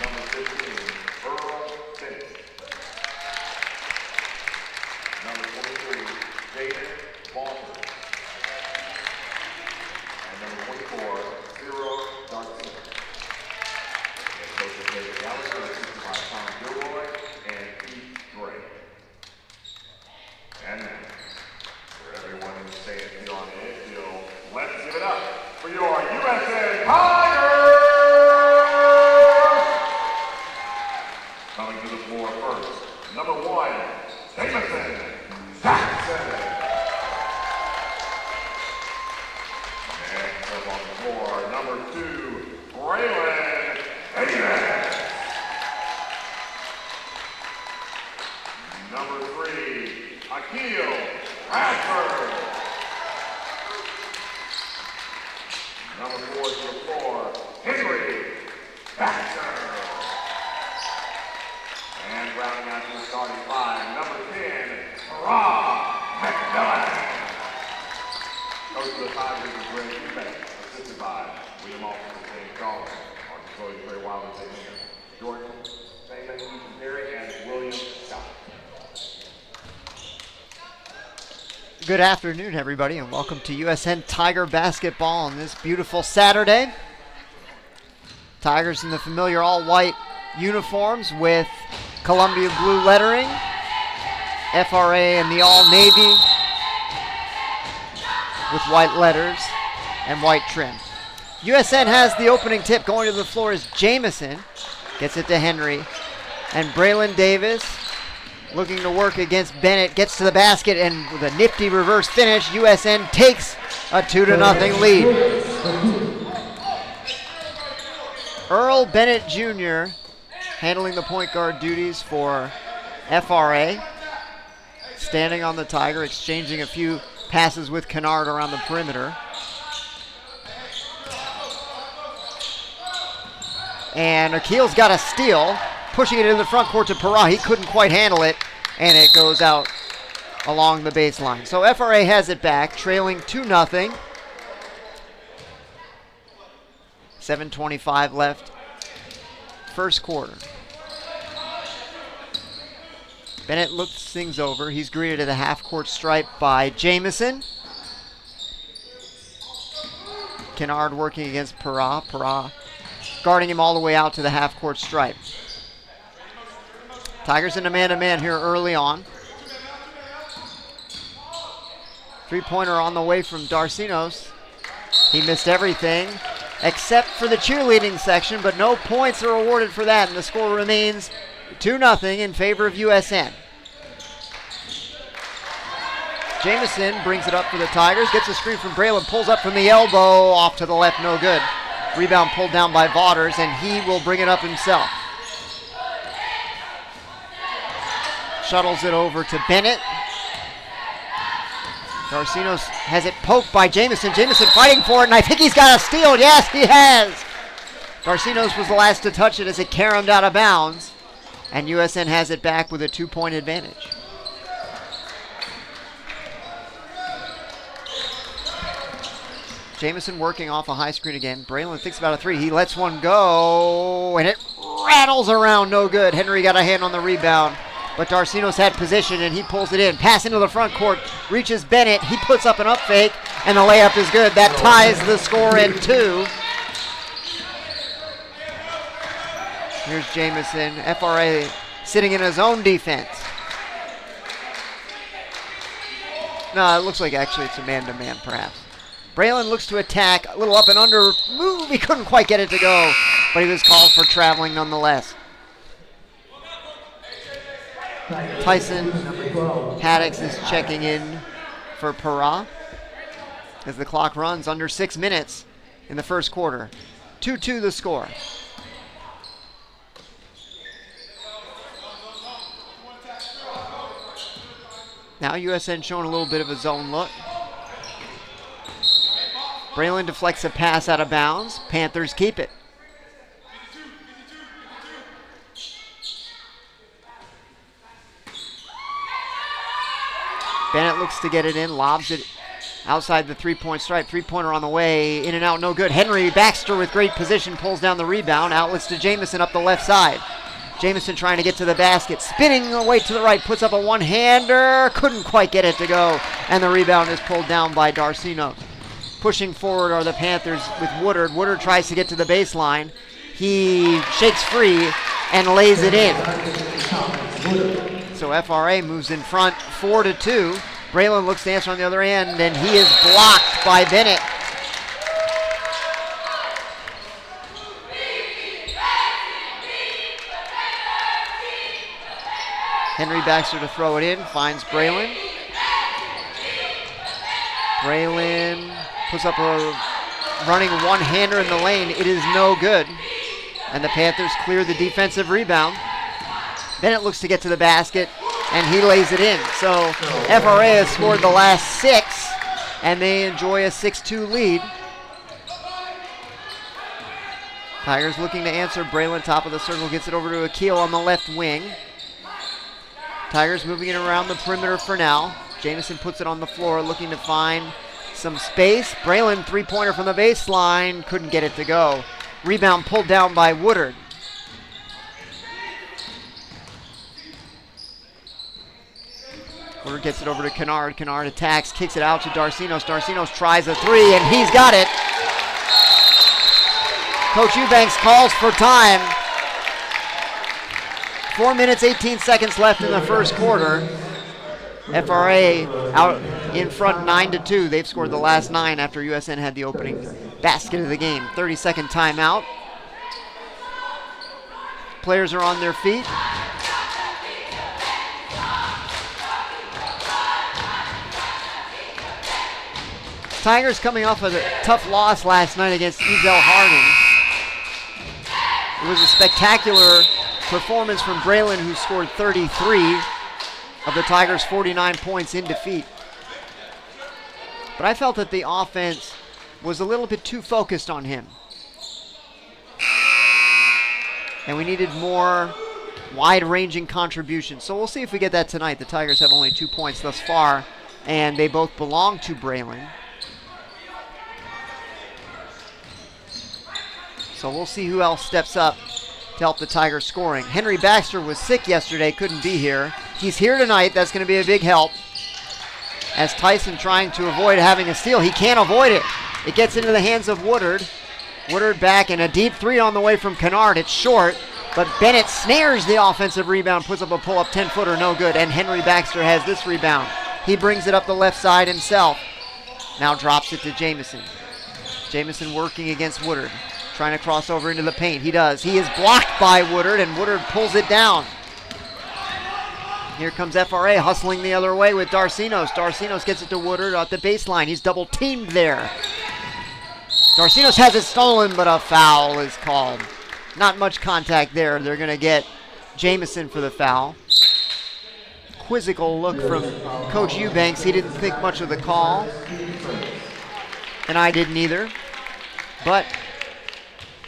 Number 15, Earl Bennett. Number 23, Jaden Walker. And number 24, Zero Darcy. And coaches David Gallagher, assisted by Tom Gilroy and Keith Gray. And now, for everyone who's staying here on the infield, let's give it up for your USN Tigers! Coming to the floor first, number 1, Jameson Jackson. Next up on the floor, number 2, Braylon Davis. Number 3, Akil Radford. Number 4 to the floor, Henry Baxter. And rounding out to the starting 5, number 10, Rob McMillan. Coach of the Tigers is Greg Eubank, assisted by William Officer James Collins, our custodian player Wilder Taylor, Jordan Damon, Ethan Perry, and William Scott. Good afternoon, everybody, and welcome to USN Tiger basketball on this beautiful Saturday. Tigers in the familiar all-white uniforms with Columbia blue lettering, FRA in the all-navy with white letters and white trim. USN has the opening tip. Going to the floor is Jameson. Gets it to Henry. And Braylon Davis looking to work against Bennett. Gets to the basket, and with a nifty reverse finish, USN takes a 2-0 lead. Earl Bennett Jr. handling the point guard duties for FRA. Standing on the Tiger, exchanging a few passes with Kennard around the perimeter. And Akil's got a steal, pushing it in the front court to Parra. He couldn't quite handle it, and it goes out along the baseline. So FRA has it back, trailing 2-0. 7:25 left, first quarter. Bennett looks things over. He's greeted at the half-court stripe by Jameson. Kennard working against Parra. Parra guarding him all the way out to the half-court stripe. Tigers in a man-to-man here early on. Three-pointer on the way from Darcinos. He missed everything except for the cheerleading section, but no points are awarded for that, and the score remains 2-0 in favor of USN. Jameson brings it up for the Tigers, gets a screen from Braylon, pulls up from the elbow, off to the left, no good. Rebound pulled down by Vaughters, and he will bring it up himself. Shuttles it over to Bennett. Darcinos has it poked by Jameson. Jameson fighting for it, and I think he's got a steal. Yes, he has. Darcinos was the last to touch it as it caromed out of bounds, and USN has it back with a 2-point advantage. Jameson working off a high screen again. Braylon thinks about a three. He lets one go, and it rattles around. No good. Henry got a hand on the rebound, but Darcinos had position, and he pulls it in. Pass into the front court. Reaches Bennett. He puts up an up fake, and the layup is good. That ties the score at 2. Here's Jameson. FRA sitting in his own defense. No, it looks like actually it's a man-to-man, perhaps. Braylon looks to attack, a little up and under move. He couldn't quite get it to go, but he was called for traveling nonetheless. Tyson Haddix is checking in for Parra as the clock runs under 6 minutes in the first quarter. 2-2 the score. Now USN showing a little bit of a zone look. Braylon deflects a pass out of bounds. Panthers keep it. Bennett looks to get it in, lobs it Outside the three-point stripe. Three-pointer on the way. In and out, no good. Henry Baxter with great position pulls down the rebound. Outlets to Jamison up the left side. Jamison trying to get to the basket. Spinning away to the right. Puts up a one-hander. Couldn't quite get it to go. And the rebound is pulled down by Darcino. Pushing forward are the Panthers with Woodard. Woodard tries to get to the baseline. He shakes free and lays it in. So FRA moves in front 4-2. Braylon looks to answer on the other end, and he is blocked by Bennett. Henry Baxter to throw it in, finds Braylon. Braylon puts up a running one-hander in the lane. It is no good. And the Panthers clear the defensive rebound. Bennett looks to get to the basket, and he lays it in. So FRA has scored the last 6, and they enjoy a 6-2 lead. Tigers looking to answer. Braylon, top of the circle, gets it over to Akil on the left wing. Tigers moving it around the perimeter for now. Jamison puts it on the floor, looking to find some space. Braylon, three-pointer from the baseline, couldn't get it to go. Rebound pulled down by Woodard. Woodard gets it over to Kennard. Kennard attacks, kicks it out to Darcinos. Darcinos tries a three, and he's got it. Coach Eubanks calls for time. 4 minutes, 18 seconds left in the first quarter. FRA out in front 9-2. They've scored the last 9 after USN had the opening basket of the game. 30-second timeout. Players are on their feet. Tigers coming off of a tough loss last night against Ezel Harding. It was a spectacular performance from Braylon, who scored 33 of the Tigers' 49 points in defeat. But I felt that the offense was a little bit too focused on him. And we needed more wide-ranging contributions. So we'll see if we get that tonight. The Tigers have only 2 points thus far, and they both belong to Braylon. So we'll see who else steps up to help the Tigers scoring. Henry Baxter was sick yesterday, couldn't be here. He's here tonight. That's going to be a big help. As Tyson trying to avoid having a steal. He can't avoid it. It gets into the hands of Woodard. Woodard back, and a deep three on the way from Kennard. It's short, but Bennett snares the offensive rebound, puts up a pull-up 10-footer, no good, and Henry Baxter has this rebound. He brings it up the left side himself. Now drops it to Jamison. Jamison working against Woodard. Trying to cross over into the paint. He does. He is blocked by Woodard, and Woodard pulls it down. Here comes FRA hustling the other way with Darcinos. Darcinos gets it to Woodard at the baseline. He's double teamed there. Darcinos has it stolen, but a foul is called. Not much contact there. They're going to get Jamison for the foul. Quizzical look from Coach Eubanks. He didn't think much of the call, and I didn't either. But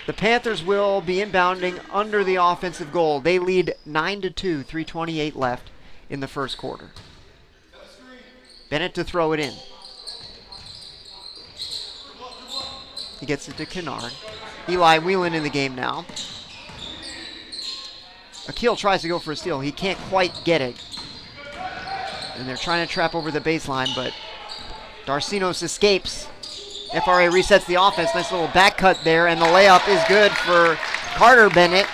the Panthers will be inbounding under the offensive goal. They lead 9-2, 3:28 left in the first quarter. Bennett to throw it in. He gets it to Kennard. Eli Whelan in the game now. Akil tries to go for a steal. He can't quite get it. And they're trying to trap over the baseline, but Darcinos escapes. FRA resets the offense. Nice little back cut there, and the layup is good for Carter Bennett.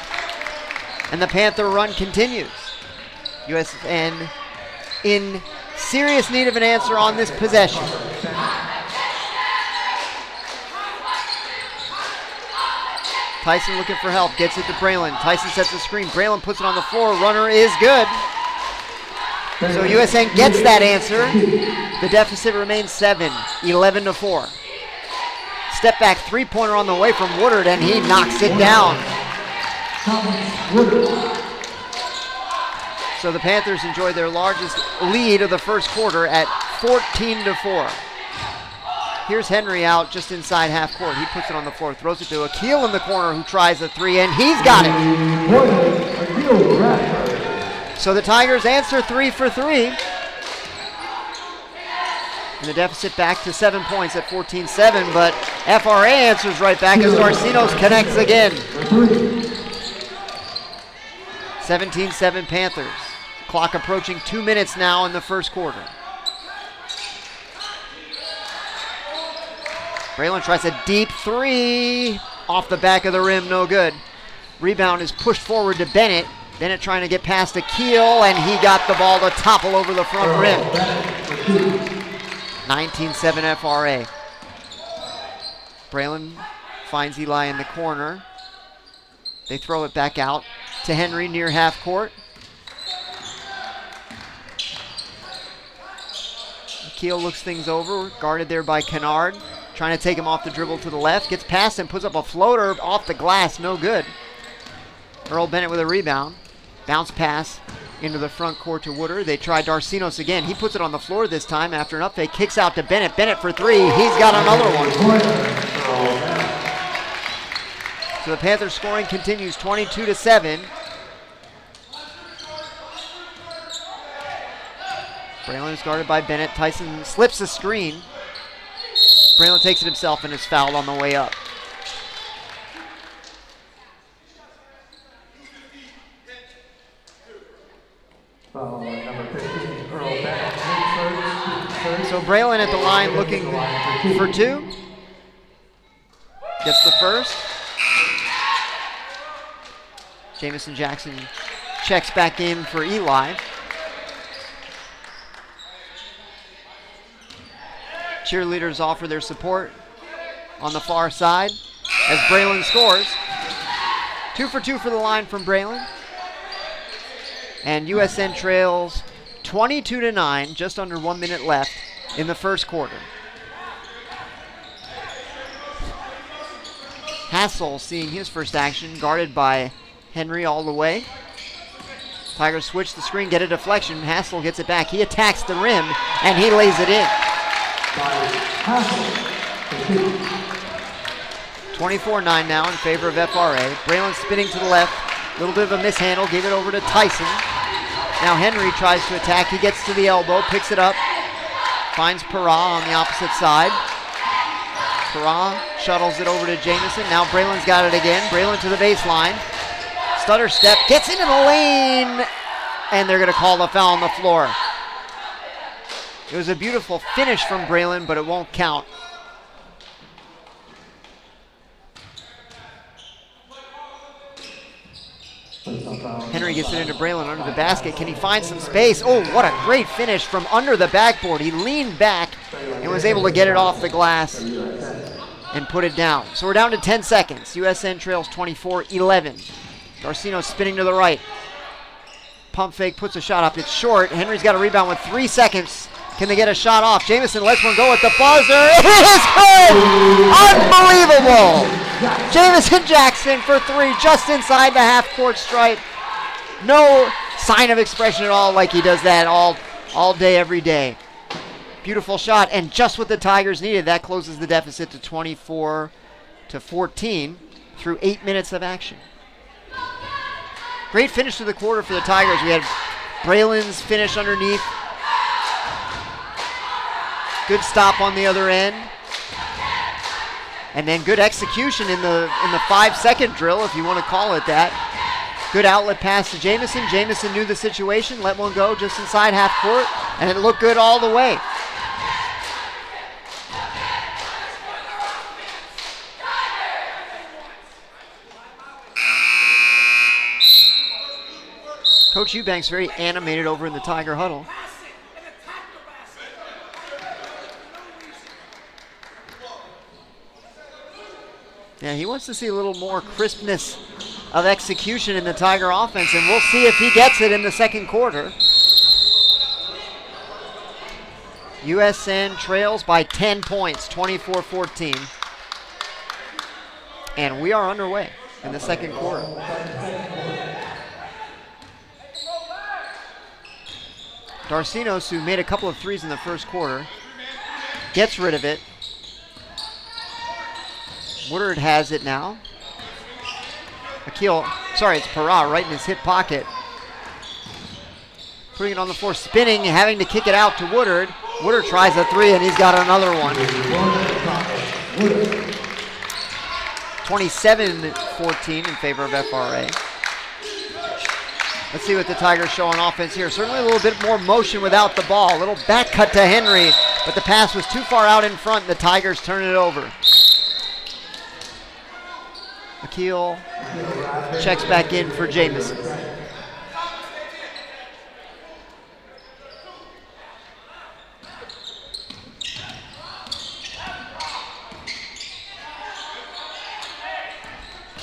And the Panther run continues. USN in serious need of an answer on this possession. Tyson looking for help. Gets it to Braylon. Tyson sets the screen. Braylon puts it on the floor. Runner is good. So USN gets that answer. The deficit remains 7, 11-4. Step back three-pointer on the way from Woodard, and he knocks it down. So the Panthers enjoy their largest lead of the first quarter at 14-4. Here's Henry out just inside half court. He puts it on the floor, throws it to Akil in the corner, who tries a three, and he's got it. So the Tigers answer 3 for 3. And the deficit back to 7 points at 14-7, but FRA answers right back as Darcinos connects again. 17-7 Panthers. Clock approaching 2 minutes now in the first quarter. Braylon tries a deep three. Off the back of the rim, no good. Rebound is pushed forward to Bennett. Bennett trying to get past Akil, and he got the ball to topple over the front rim. 19-7 FRA. Braylon finds Eli in the corner. They throw it back out to Henry near half court. Akil looks things over, guarded there by Kennard. Trying to take him off the dribble to the left. Gets past him, puts up a floater off the glass, no good. Earl Bennett with a rebound. Bounce pass into the front court to Woodard. They try Darcinos again. He puts it on the floor this time after an up fake. Kicks out to Bennett. Bennett for three. He's got another one. So the Panthers scoring continues 22-7. Braylon is guarded by Bennett. Tyson slips a screen. Braylon takes it himself and is fouled on the way up. So Braylon at the line looking for two. Gets the first. Jamison Jackson checks back in for Eli. Cheerleaders offer their support on the far side as Braylon scores. 2 for 2 for the line from Braylon. And USN trails 22-9, just under 1 minute left in the first quarter. Hassel seeing his first action, guarded by Henry all the way. Tigers switch the screen, get a deflection. Hassel gets it back. He attacks the rim, and he lays it in. 24-9 now in favor of FRA. Braylon spinning to the left. A little bit of a mishandle. Gave it over to Tyson. Now Henry tries to attack. He gets to the elbow. Picks it up. Finds Parra on the opposite side. Parra shuttles it over to Jamison. Now Braylon's got it again. Braylon to the baseline. Stutter step. Gets into the lane. And they're going to call the foul on the floor. It was a beautiful finish from Braylon, but it won't count. Henry gets it into Braylon under the basket. Can he find some space? Oh, what a great finish from under the backboard. He leaned back and was able to get it off the glass and put it down. So we're down to 10 seconds. USN trails 24-11. Darcinos spinning to the right. Pump fake, puts a shot up. It's short. Henry's got a rebound with 3 seconds. Can they get a shot off? Jamison lets one go at the buzzer. It is good! Unbelievable! Jamison Jackson for three, just inside the half-court stripe. No sign of expression at all, like he does that all day, every day. Beautiful shot, and just what the Tigers needed. That closes the deficit to 24-14 through 8 minutes of action. Great finish to the quarter for the Tigers. We had Braylon's finish underneath. Good stop on the other end. And then good execution in the 5-second drill, if you want to call it that. Good outlet pass to Jamison. Jamison knew the situation, let one go just inside half court, and it looked good all the way. Coach Eubanks very animated over in the Tiger huddle. Yeah, he wants to see a little more crispness of execution in the Tiger offense, and we'll see if he gets it in the second quarter. USN trails by 10 points, 24-14. And we are underway in the second quarter. Darcinos, who made a couple of threes in the first quarter, gets rid of it. Woodard has it now. It's Parra right in his hip pocket. Putting it on the floor, spinning, having to kick it out to Woodard. Woodard tries a three, and he's got another one. 27-14 in favor of FRA. Let's see what the Tigers show on offense here. Certainly a little bit more motion without the ball. A little back cut to Henry, but the pass was too far out in front, and the Tigers turn it over. Akil checks back in for Jamison.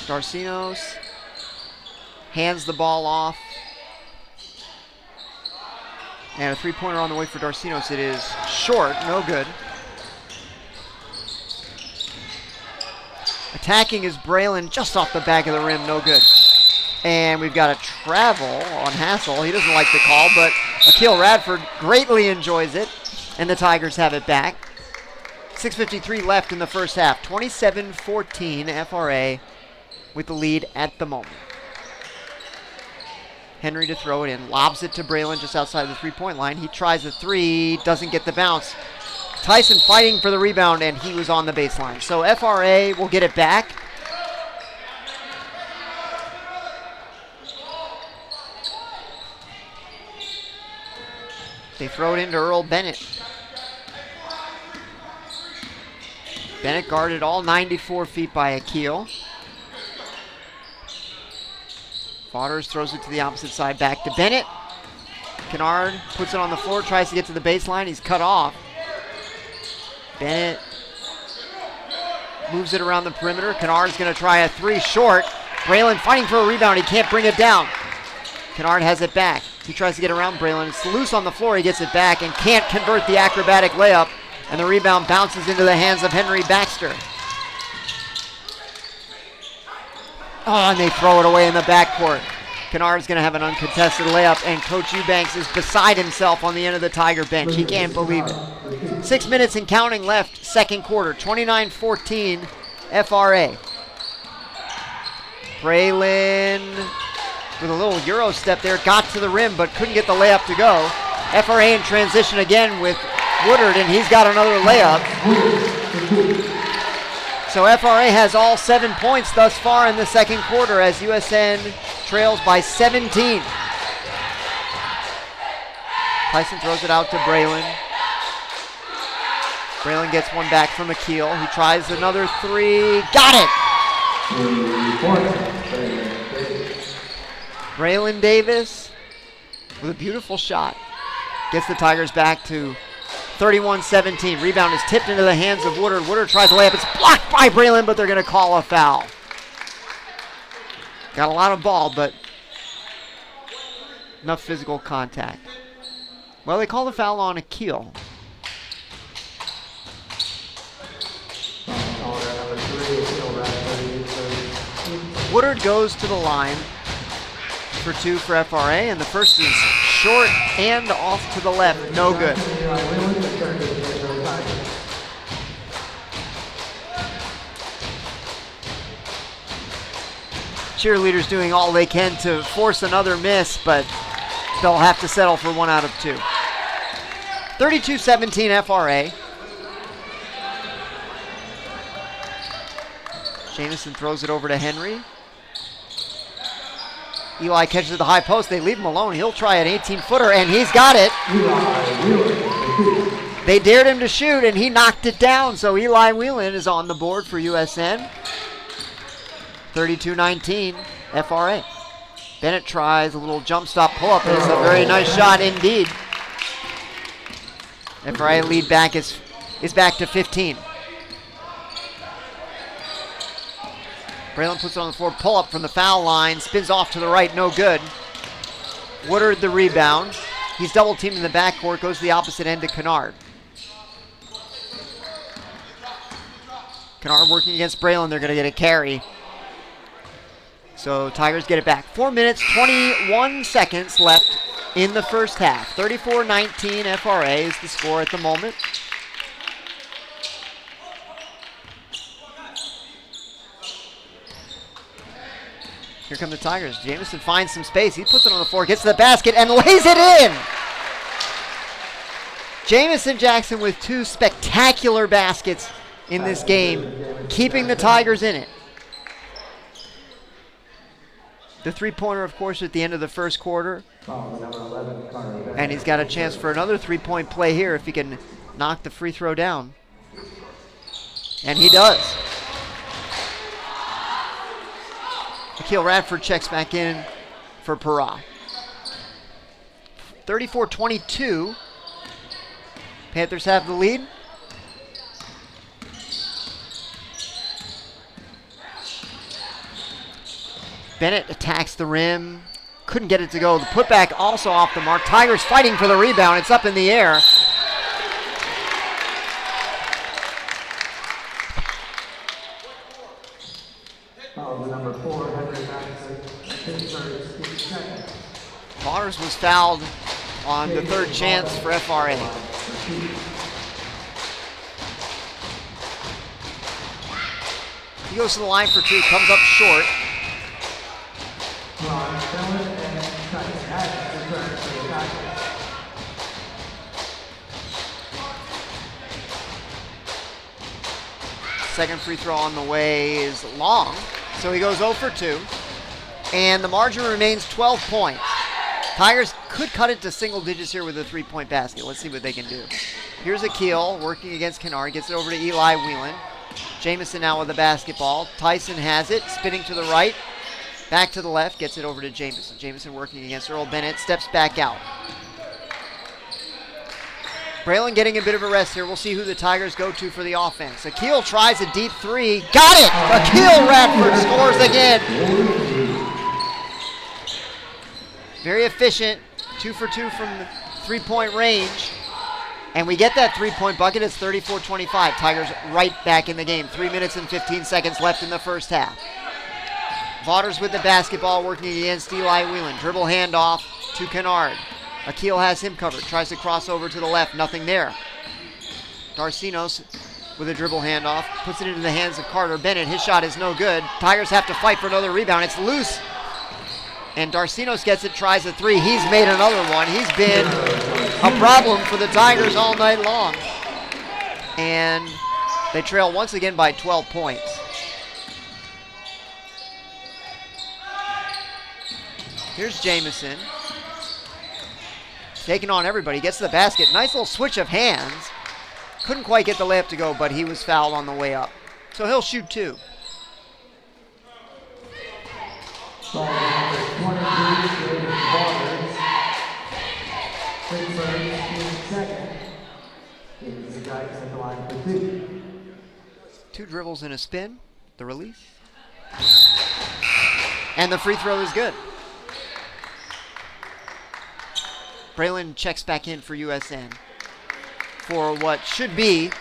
Darcinos hands the ball off. And a three-pointer on the way for Darcinos. It is short, no good. Attacking is Braylon just off the back of the rim, no good. And we've got a travel on Hassel. He doesn't like the call, but Akil Radford greatly enjoys it. And the Tigers have it back. 6:53 left in the first half. 27-14 FRA with the lead at the moment. Henry to throw it in, lobs it to Braylon just outside the three-point line. He tries a three, doesn't get the bounce. Tyson fighting for the rebound, and he was on the baseline. So FRA will get it back. They throw it into Earl Bennett. Bennett guarded all 94 feet by Akil. Waters throws it to the opposite side, back to Bennett. Kennard puts it on the floor, tries to get to the baseline. He's cut off. Bennett moves it around the perimeter. Kennard's going to try a three short. Braylon fighting for a rebound. He can't bring it down. Kennard has it back. He tries to get around Braylon. It's loose on the floor. He gets it back and can't convert the acrobatic layup. And the rebound bounces into the hands of Henry Baxter. Oh, and they throw it away in the backcourt. Kennard's going to have an uncontested layup, and Coach Eubanks is beside himself on the end of the Tiger bench. He can't believe it. 6 minutes and counting left, second quarter. 29-14 FRA. Braylon with a little Euro step there, got to the rim, but couldn't get the layup to go. FRA in transition again with Woodard, and he's got another layup. So FRA has all 7 points thus far in the second quarter as USN trails by 17. Tyson throws it out to Braylon. Braylon gets one back from Akil. He tries another three. Got it! Braylon Davis with a beautiful shot. Gets the Tigers back to 31-17. Rebound is tipped into the hands of Woodard. Woodard tries to lay up. It's blocked by Braylon, but they're going to call a foul. Got a lot of ball, but enough physical contact. Well, they call the foul on Akil. Woodard goes to the line for two for FRA, and the first is short and off to the left. No good. Cheerleaders doing all they can to force another miss, but they'll have to settle for 1 out of 2. 32-17 FRA. Jamison throws it over to Henry. Eli catches the high post. They leave him alone. He'll try an 18-footer, and he's got it. They dared him to shoot, and he knocked it down. So Eli Whelan is on the board for USN. 32-19 FRA. Bennett tries a little jump stop pull-up. It's a very nice shot indeed. FRA lead back is back to 15. Braylon puts it on the floor, pull up from the foul line, spins off to the right, no good. Woodard the rebound. He's double teamed in the backcourt, goes to the opposite end to Kennard. Kennard working against Braylon, they're going to get a carry. So Tigers get it back. 4 minutes, 21 seconds left in the first half. 34-19 FRA is the score at the moment. Here come the Tigers. Jamison finds some space. He puts it on the floor, gets to the basket, and lays it in. Jamison Jackson with 2 spectacular baskets in this game, keeping the Tigers in it. The three-pointer, of course, at the end of the first quarter. And he's got a chance for another three-point play here if he can knock the free throw down. And he does. Akil Radford checks back in for FRA. 34-22. Panthers have the lead. Bennett attacks the rim. Couldn't get it to go. The putback also off the mark. Tigers fighting for the rebound. It's up in the air. Number 4, Waters was fouled on the third chance for FRA. He goes to the line for 2, comes up short. Second free throw on the way is long, so he goes 0 for 2. And the margin remains 12 points. Tigers could cut it to single digits here with a 3-point basket. Let's see what they can do. Here's Akil working against Kennard. Gets it over to Eli Whelan. Jamison now with the basketball. Tyson has it, spinning to the right. Back to the left, gets it over to Jamison. Jamison working against Earl Bennett, steps back out. Braylon getting a bit of a rest here. We'll see who the Tigers go to for the offense. Akil tries a deep 3. Got it! Akil Radford scores again. Very efficient. 2 for 2 from 3-point range. And we get that 3-point bucket. It's 34-25. Tigers right back in the game. 3 minutes and 15 seconds left in the first half. Waters with the basketball working against Eli Whelan. Dribble handoff to Kennard. Akil has him covered. Tries to cross over to the left. Nothing there. Darcinos with a dribble handoff. Puts it into the hands of Carter Bennett. His shot is no good. Tigers have to fight for another rebound. It's loose. And Darcinos gets it. Tries a 3. He's made another one. He's been a problem for the Tigers all night long. And they trail once again by 12 points. Here's Jamison. Taking on everybody. Gets to the basket. Nice little switch of hands. Couldn't quite get the layup to go, but he was fouled on the way up. So he'll shoot 2. Two dribbles and a spin. The release. And the free throw is good. Braylon checks back in for USN for what should be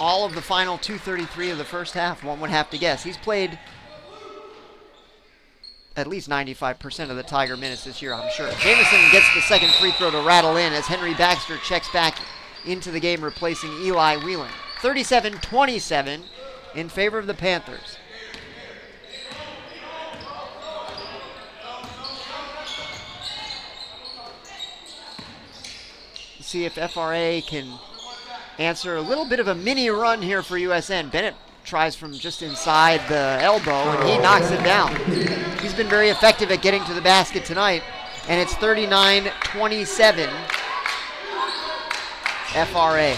all of the final 2:33 of the first half, one would have to guess. He's played at least 95% of the Tiger minutes this year, I'm sure. Jamison gets the second free throw to rattle in as Henry Baxter checks back into the game, replacing Eli Whelan. 37-27 in favor of the Panthers. See if FRA can answer a little bit of a mini run here for USN. Bennett tries from just inside the elbow, and he knocks it down. He's been very effective at getting to the basket tonight, and it's 39-27 FRA.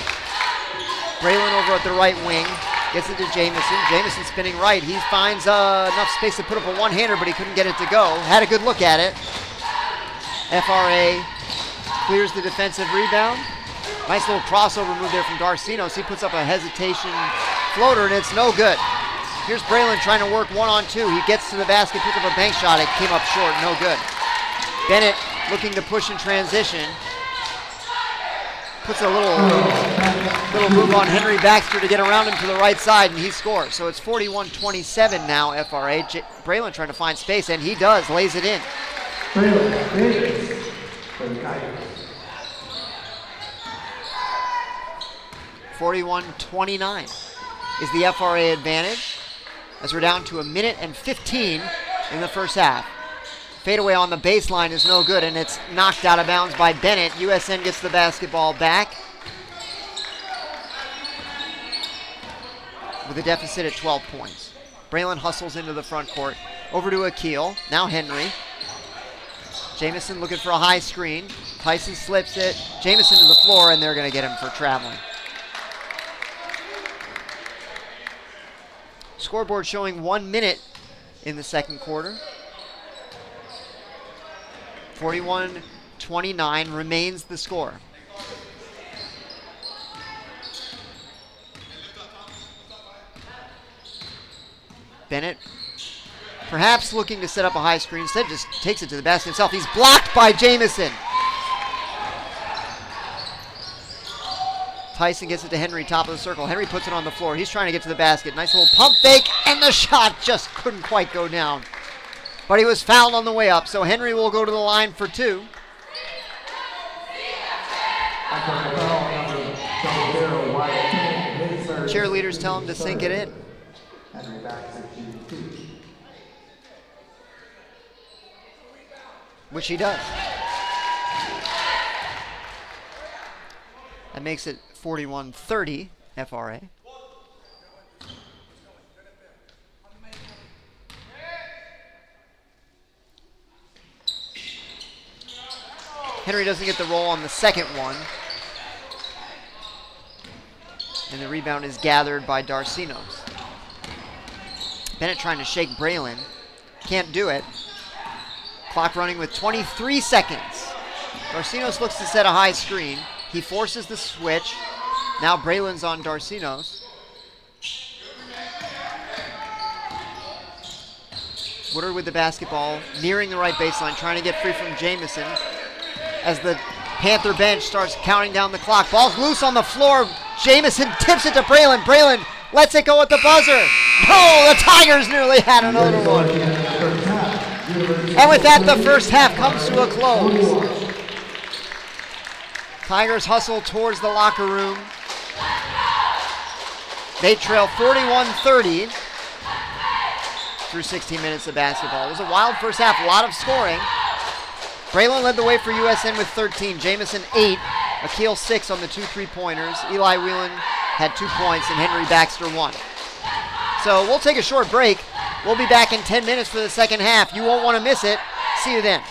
Braylon over at the right wing, gets it to Jamison. Jamison spinning right. He finds enough space to put up a one-hander, but he couldn't get it to go. Had a good look at it. FRA clears the defensive rebound. Nice little crossover move there from Darcinos. He puts up a hesitation floater, and it's no good. Here's Braylon trying to work 1-on-2. He gets to the basket, puts up a bank shot. It came up short, no good. Bennett looking to push in transition. Puts a little move on Henry Baxter to get around him to the right side, and he scores. So it's 41-27 now, FRA. Braylon trying to find space, and he does, lays it in. 41-29 is the FRA advantage as we're down to 1 minute and 15 in the first half. Fadeaway on the baseline is no good, and it's knocked out of bounds by Bennett. USN gets the basketball back with a deficit at 12 points. Braylon hustles into the front court. Over to Akil. Now Henry. Jamison looking for a high screen. Tyson slips it. Jamison to the floor, and they're going to get him for traveling. Scoreboard showing 1 minute in the second quarter. 41-29 remains the score. Bennett perhaps looking to set up a high screen. Instead just takes it to the basket himself. He's blocked by Jamison. Tyson gets it to Henry, top of the circle. Henry puts it on the floor. He's trying to get to the basket. Nice little pump fake, and the shot just couldn't quite go down. But he was fouled on the way up, so Henry will go to the line for 2. Cheerleaders tell him to sink it in. Which he does. That makes it 41-30 FRA. Henry doesn't get the roll on the second one. And the rebound is gathered by Darcinos. Bennett trying to shake Braylon. Can't do it. Clock running with 23 seconds. Darcinos looks to set a high screen. He forces the switch. Now Braylon's on Darcinos. Woodard with the basketball, nearing the right baseline, trying to get free from Jamison. As the Panther bench starts counting down the clock. Ball's loose on the floor. Jamison tips it to Braylon. Braylon lets it go at the buzzer. No, the Tigers nearly had another one. And with that, the first half comes to a close. Tigers hustle towards the locker room. They trail 41-30 through 16 minutes of basketball. It was a wild first half, a lot of scoring. Braylon led the way for USN with 13. Jamison 8. Akil 6 on the 2 3-pointers. Eli Whelan had 2 points, and Henry Baxter 1. So we'll take a short break. We'll be back in 10 minutes for the second half. You won't want to miss it. See you then.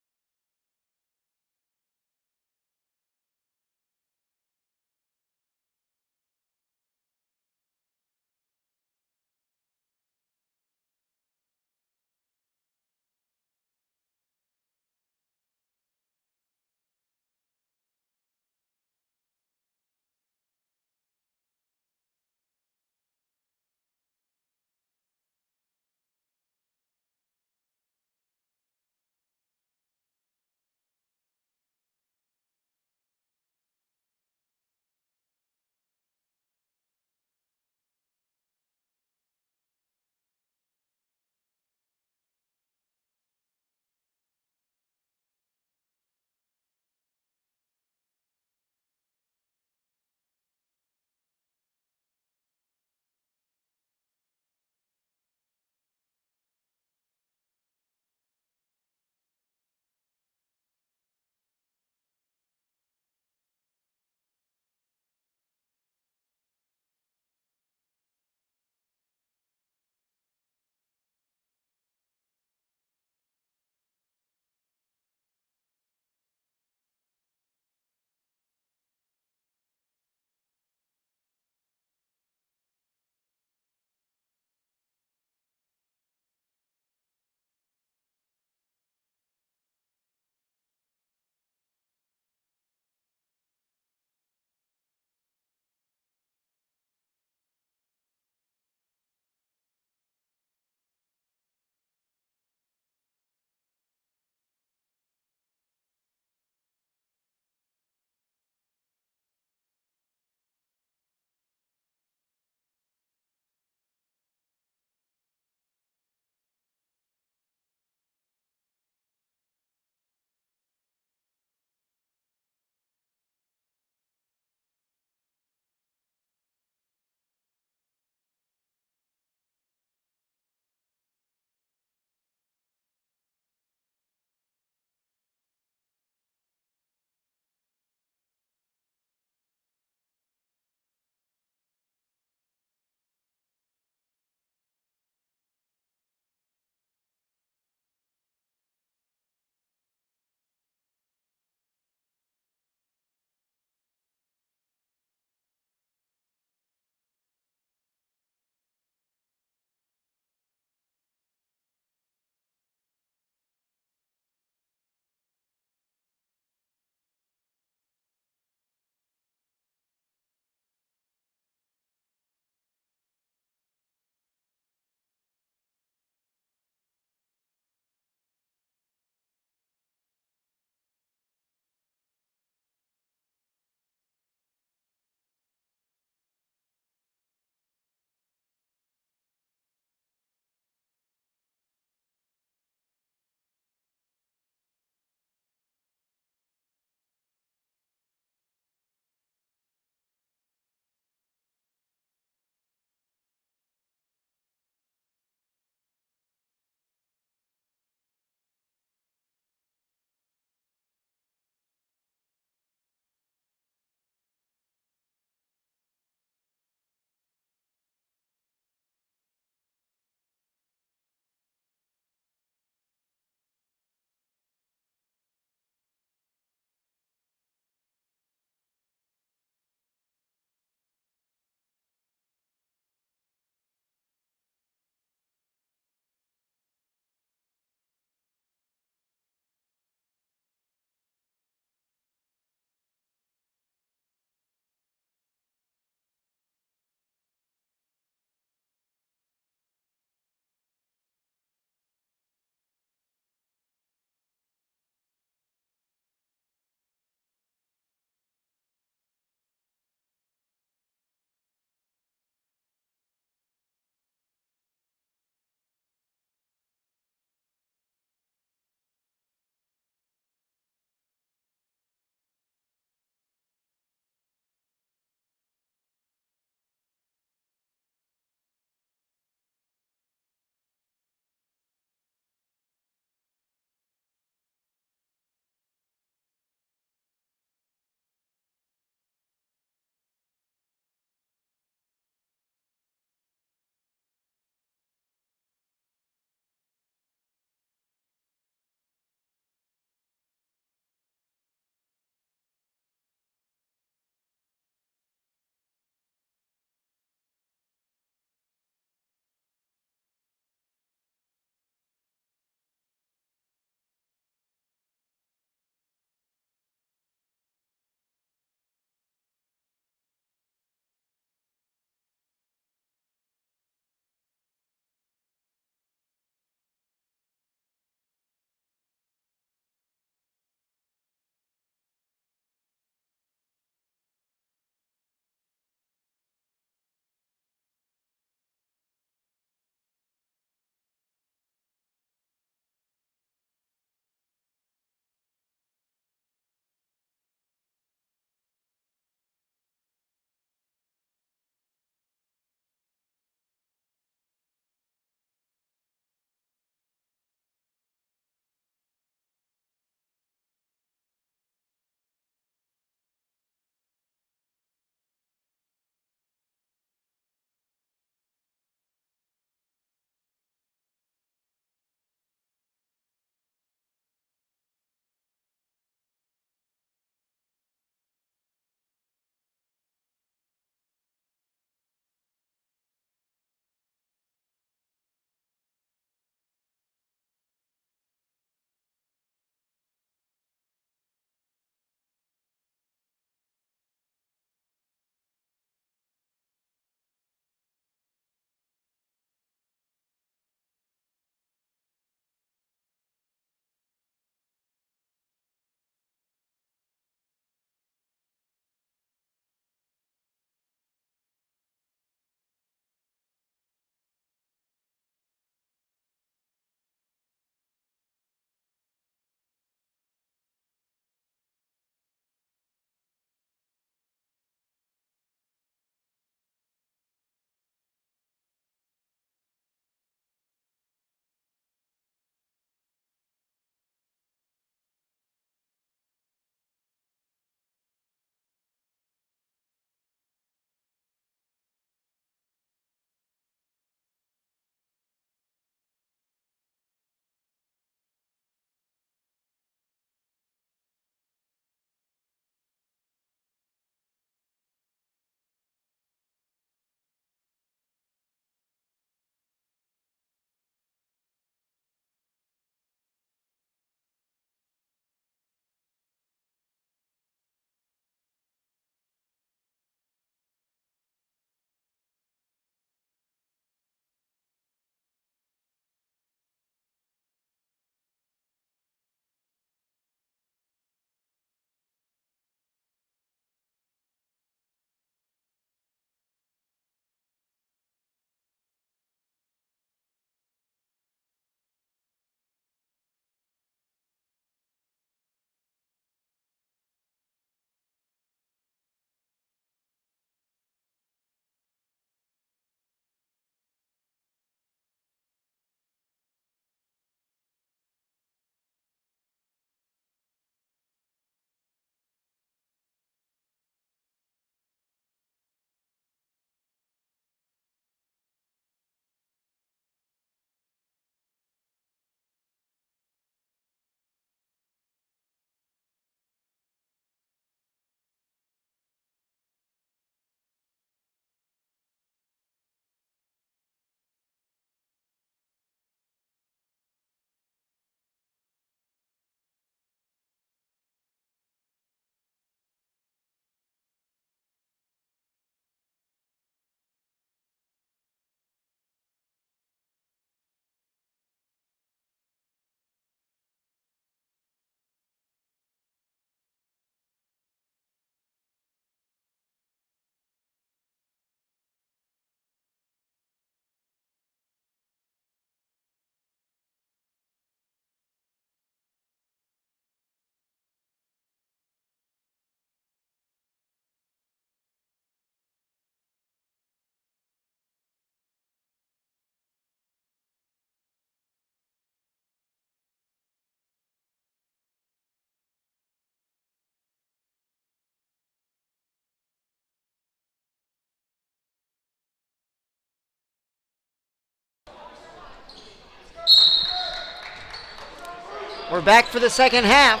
We're back for the second half.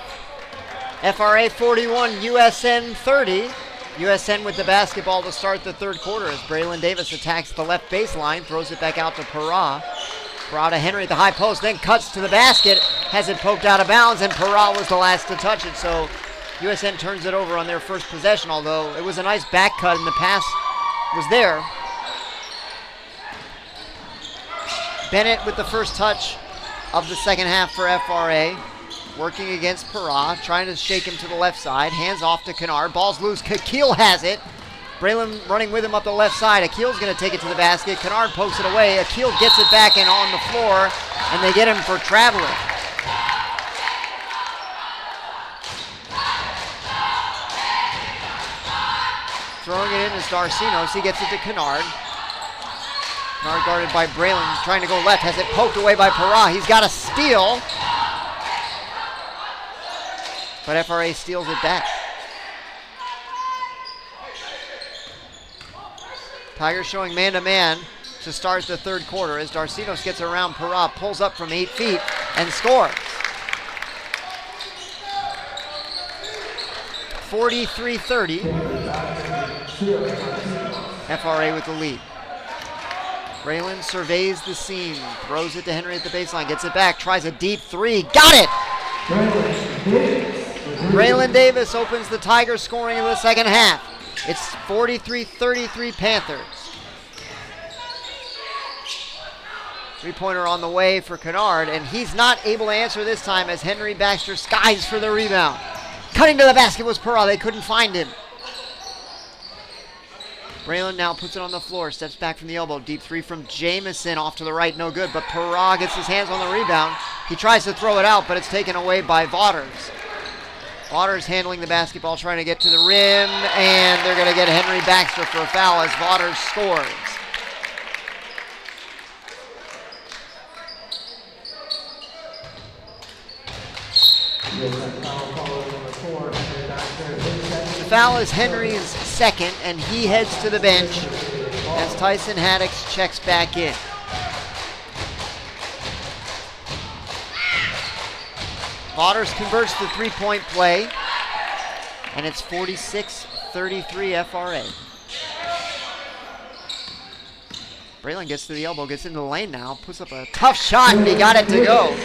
FRA 41, USN 30. USN with the basketball to start the third quarter as Braylon Davis attacks the left baseline, throws it back out to Parra. Parra to Henry at the high post, then cuts to the basket, has it poked out of bounds, and Parra was the last to touch it. So USN turns it over on their first possession, although it was a nice back cut and the pass was there. Bennett with the first touch of the second half for FRA. Working against Parra, trying to shake him to the left side. Hands off to Kennard. Ball's loose. Akil has it. Braylon running with him up the left side. Akil's going to take it to the basket. Kennard pokes it away. Akil gets it back and on the floor, and they get him for traveling. Throwing it in is Darcinos. He gets it to Kennard. Kennard guarded by Braylon, trying to go left. Has it poked away by Parra. He's got a steal. But FRA steals it back. Tigers showing man-to-man to start the third quarter as Darcinos gets around Parra, pulls up from 8 feet, and scores. 43-30. FRA with the lead. Braylon surveys the seam, throws it to Henry at the baseline, gets it back, tries a deep three, got it! Braylon Davis opens the Tigers scoring in the second half. It's 43-33 Panthers. Three-pointer on the way for Kennard, and he's not able to answer this time as Henry Baxter skies for the rebound. Cutting to the basket was Parra. They couldn't find him. Braylon now puts it on the floor, steps back from the elbow. Deep three from Jamison off to the right, no good, but Parra gets his hands on the rebound. He tries to throw it out, but it's taken away by Vaughters. Vaughters handling the basketball, trying to get to the rim, and they're going to get Henry Baxter for a foul as Vaughters scores. The foul is Henry's second, and he heads to the bench as Tyson Haddix checks back in. Vaughters converts the three-point play, and it's 46-33 FRA. Braylon gets to the elbow, gets into the lane now, puts up a tough shot, and he got it to go.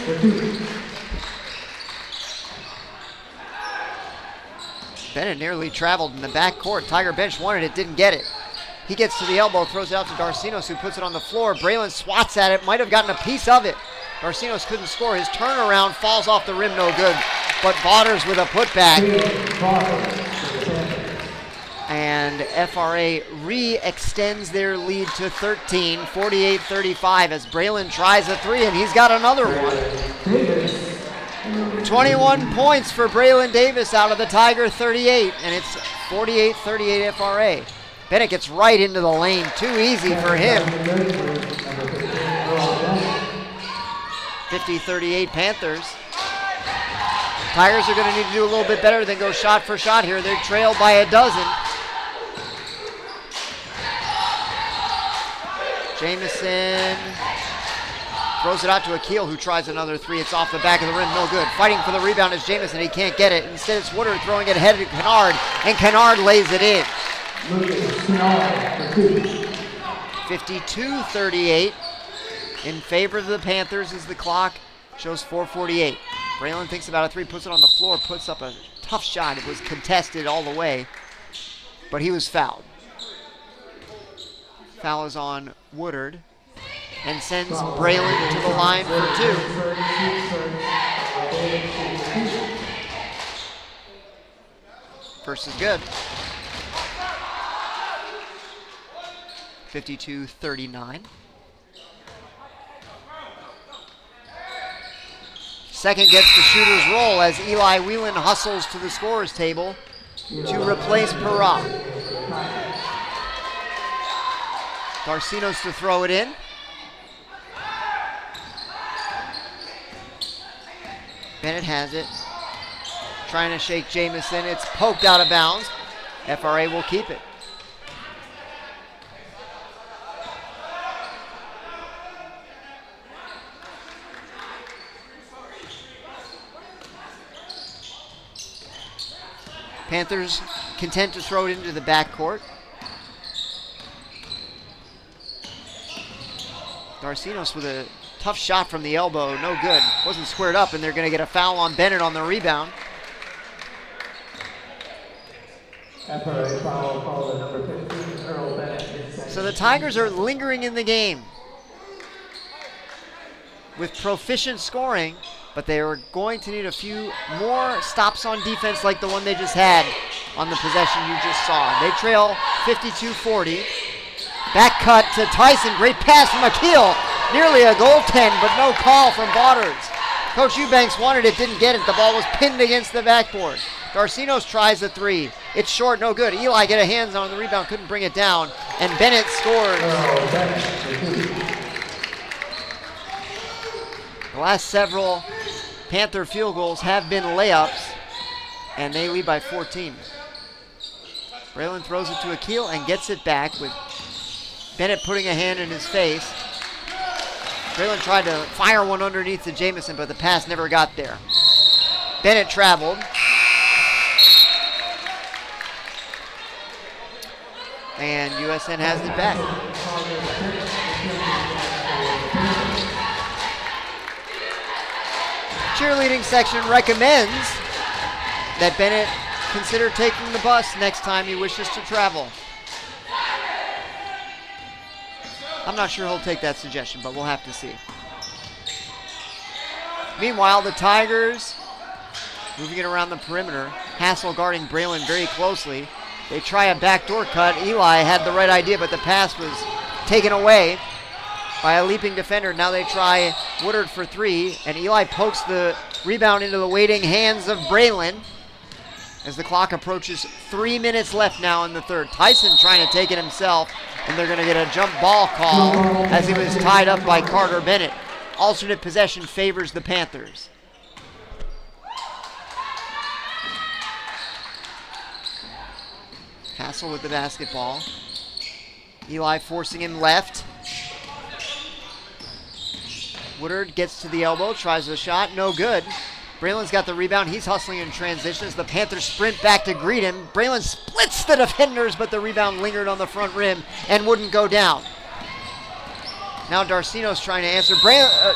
Bennett nearly traveled in the backcourt. Tiger bench wanted it, didn't get it. He gets to the elbow, throws it out to Darcinos, who puts it on the floor. Braylon swats at it, might have gotten a piece of it. Darcinos couldn't score. His turnaround falls off the rim, no good. But Vaughters with a putback. And FRA re-extends their lead to 13, 48-35 as Braylon tries a three, and he's got another one. 21 points for Braylon Davis out of the Tiger 38, and it's 48-38 FRA. Bennett gets right into the lane. Too easy for him. 50-38 Panthers. Tigers are going to need to do a little bit better than go shot for shot here. They're trailed by a dozen. Jamison throws it out to Akil, who tries another three. It's off the back of the rim, no good. Fighting for the rebound is Jamison. He can't get it. Instead, it's Woodard throwing it ahead to Kennard, and Kennard lays it in. 52-38 in favor of the Panthers as the clock shows 4:48. Braylon thinks about a three, puts it on the floor, puts up a tough shot. It was contested all the way, but he was fouled. Foul is on Woodard and sends Braylon to the line for two. First is good. 52-39. Second gets the shooter's roll as Eli Whelan hustles to the scorer's table to replace Parra. Darcinos to throw it in. Bennett has it. Trying to shake Jamison. It's poked out of bounds. FRA will keep it. Panthers content to throw it into the backcourt. Darcinos with a tough shot from the elbow, no good. Wasn't squared up, and they're going to get a foul on Bennett on the rebound. FRA foul called on number 15, Earl Bennett. So the Tigers are lingering in the game with proficient scoring, but they are going to need a few more stops on defense like the one they just had on the possession you just saw. They trail 52-40. Back cut to Tyson. Great pass from Akil. Nearly a goaltend, but no call from Bauders. Coach Eubanks wanted it, didn't get it. The ball was pinned against the backboard. Darcinos tries the three. It's short, no good. Eli get a hands on the rebound, couldn't bring it down. And Bennett scores. The last several Panther field goals have been layups, and they lead by 14. Braylon throws it to Akil and gets it back with Bennett putting a hand in his face. Braylon tried to fire one underneath to Jamison, but the pass never got there. Bennett traveled. And USN has it back. Cheerleading section recommends that Bennett consider taking the bus next time he wishes to travel. I'm not sure he'll take that suggestion, but we'll have to see. Meanwhile, the Tigers moving it around the perimeter. Hassel guarding Braylon very closely. They try a backdoor cut. Eli had the right idea, but the pass was taken away by a leaping defender. Now they try Woodard for three, and Eli pokes the rebound into the waiting hands of Braylon as the clock approaches 3 minutes left now in the third. Tyson trying to take it himself, and they're going to get a jump ball call as he was tied up by Carter Bennett. Alternate possession favors the Panthers. Hassel with the basketball. Eli forcing him left. Woodard gets to the elbow, tries the shot, no good. Braylon's got the rebound. He's hustling in transition as the Panthers sprint back to greet him. Braylon splits the defenders, but the rebound lingered on the front rim and wouldn't go down. Now Darcinos trying to answer.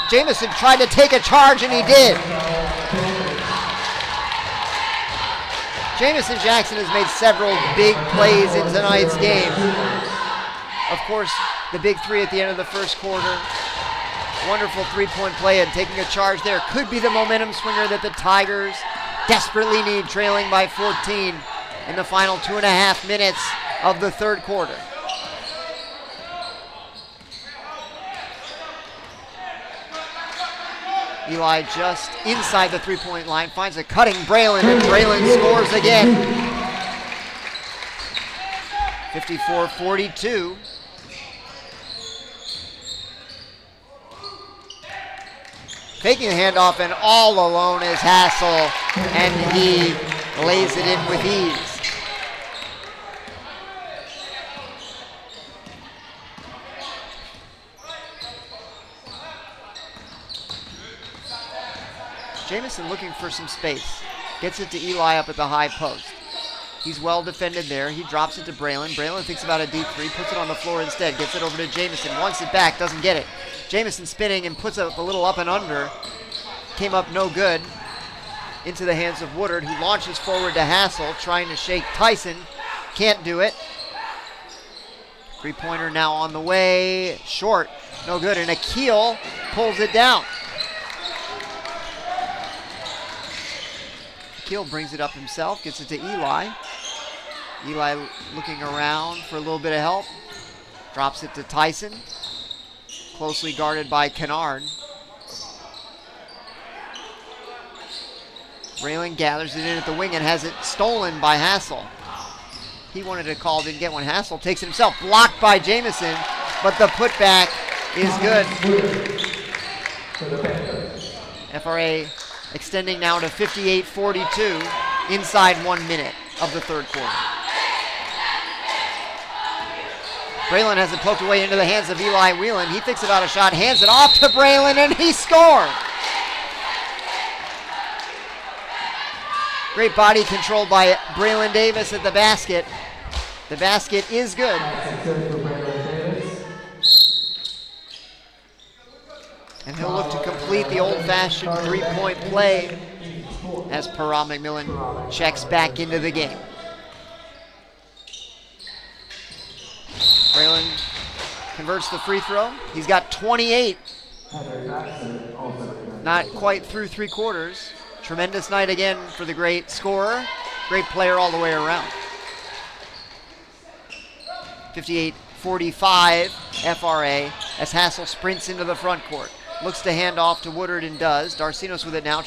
Jamison tried to take a charge, and he did. Jamison Jackson has made several big plays in tonight's game. Of course, the big three at the end of the first quarter. Wonderful three-point play, and taking a charge there could be the momentum swinger that the Tigers desperately need, trailing by 14 in the final 2.5 minutes of the third quarter. Eli just inside the three-point line, finds a cutting Braylon, and Braylon scores again. 54-42. Taking the handoff, and all alone is Hassel, and he lays it in with ease. Jamison looking for some space. Gets it to Eli up at the high post. He's well defended there. He drops it to Braylon. Braylon thinks about a deep three, puts it on the floor instead. Gets it over to Jamison. Wants it back, doesn't get it. Jamison spinning and puts up a little up and under. Came up no good. Into the hands of Woodard, who launches forward to Hassel, trying to shake Tyson. Can't do it. Three-pointer now on the way. Short. No good. And Akil pulls it down. Akil brings it up himself. Gets it to Eli. Eli looking around for a little bit of help. Drops it to Tyson. Closely guarded by Kennard. Braylon gathers it in at the wing and has it stolen by Hassel. He wanted a call, didn't get one. Hassel takes it himself, blocked by Jamison, but the putback is good. FRA extending now to 58-42 inside 1 minute of the third quarter. Braylon has it poked away into the hands of Eli Whelan. He thinks about a shot, hands it off to Braylon, and he scored. Great body control by Braylon Davis at the basket. The basket is good. That's good for Braylon Davis. And he'll look to complete the old-fashioned three-point play as Parra McMillan checks back into the game. Braylon converts the free throw. He's got 28. Not quite through three quarters. Tremendous night again for the great scorer. Great player all the way around. 58-45 FRA as Hassel sprints into the front court. Looks to hand off to Woodard and does. Darcinos with it now.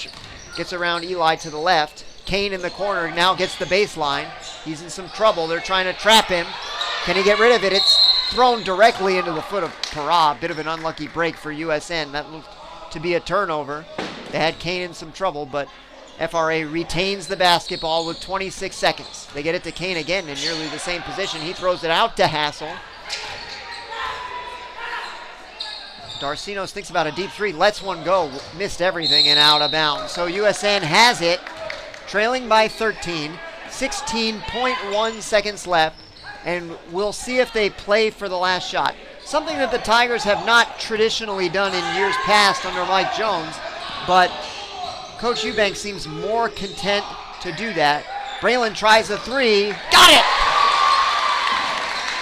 Gets around Eli to the left. Kane in the corner now gets the baseline. He's in some trouble. They're trying to trap him. Can he get rid of it? It's thrown directly into the foot of Parra. Bit of an unlucky break for USN. That looked to be a turnover. They had Kane in some trouble, but FRA retains the basketball with 26 seconds. They get it to Kane again in nearly the same position. He throws it out to Hassel. Darcinos thinks about a deep three, lets one go, missed everything and out of bounds. So USN has it, trailing by 13, 16.1 seconds left, and we'll see if they play for the last shot. Something that the Tigers have not traditionally done in years past under Mike Jones, but Coach Eubanks seems more content to do that. Braylon tries a three, got it!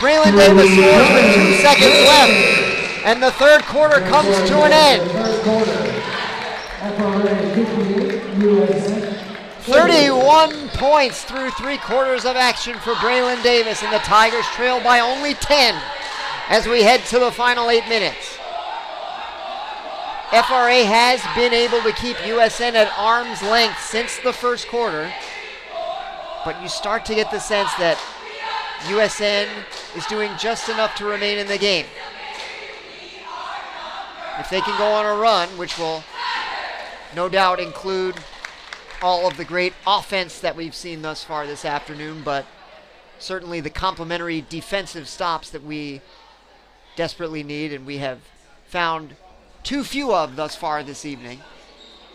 Braylon Davis scores with 2 seconds left. And the third quarter comes to an end. 31 points through 3 quarters of action for Braylon Davis, and the Tigers trail by only 10 as we head to the final 8 minutes. FRA has been able to keep USN at arm's length since the first quarter, but you start to get the sense that USN is doing just enough to remain in the game. If they can go on a run, which will no doubt include all of the great offense that we've seen thus far this afternoon, but certainly the complementary defensive stops that we desperately need and we have found too few of thus far this evening.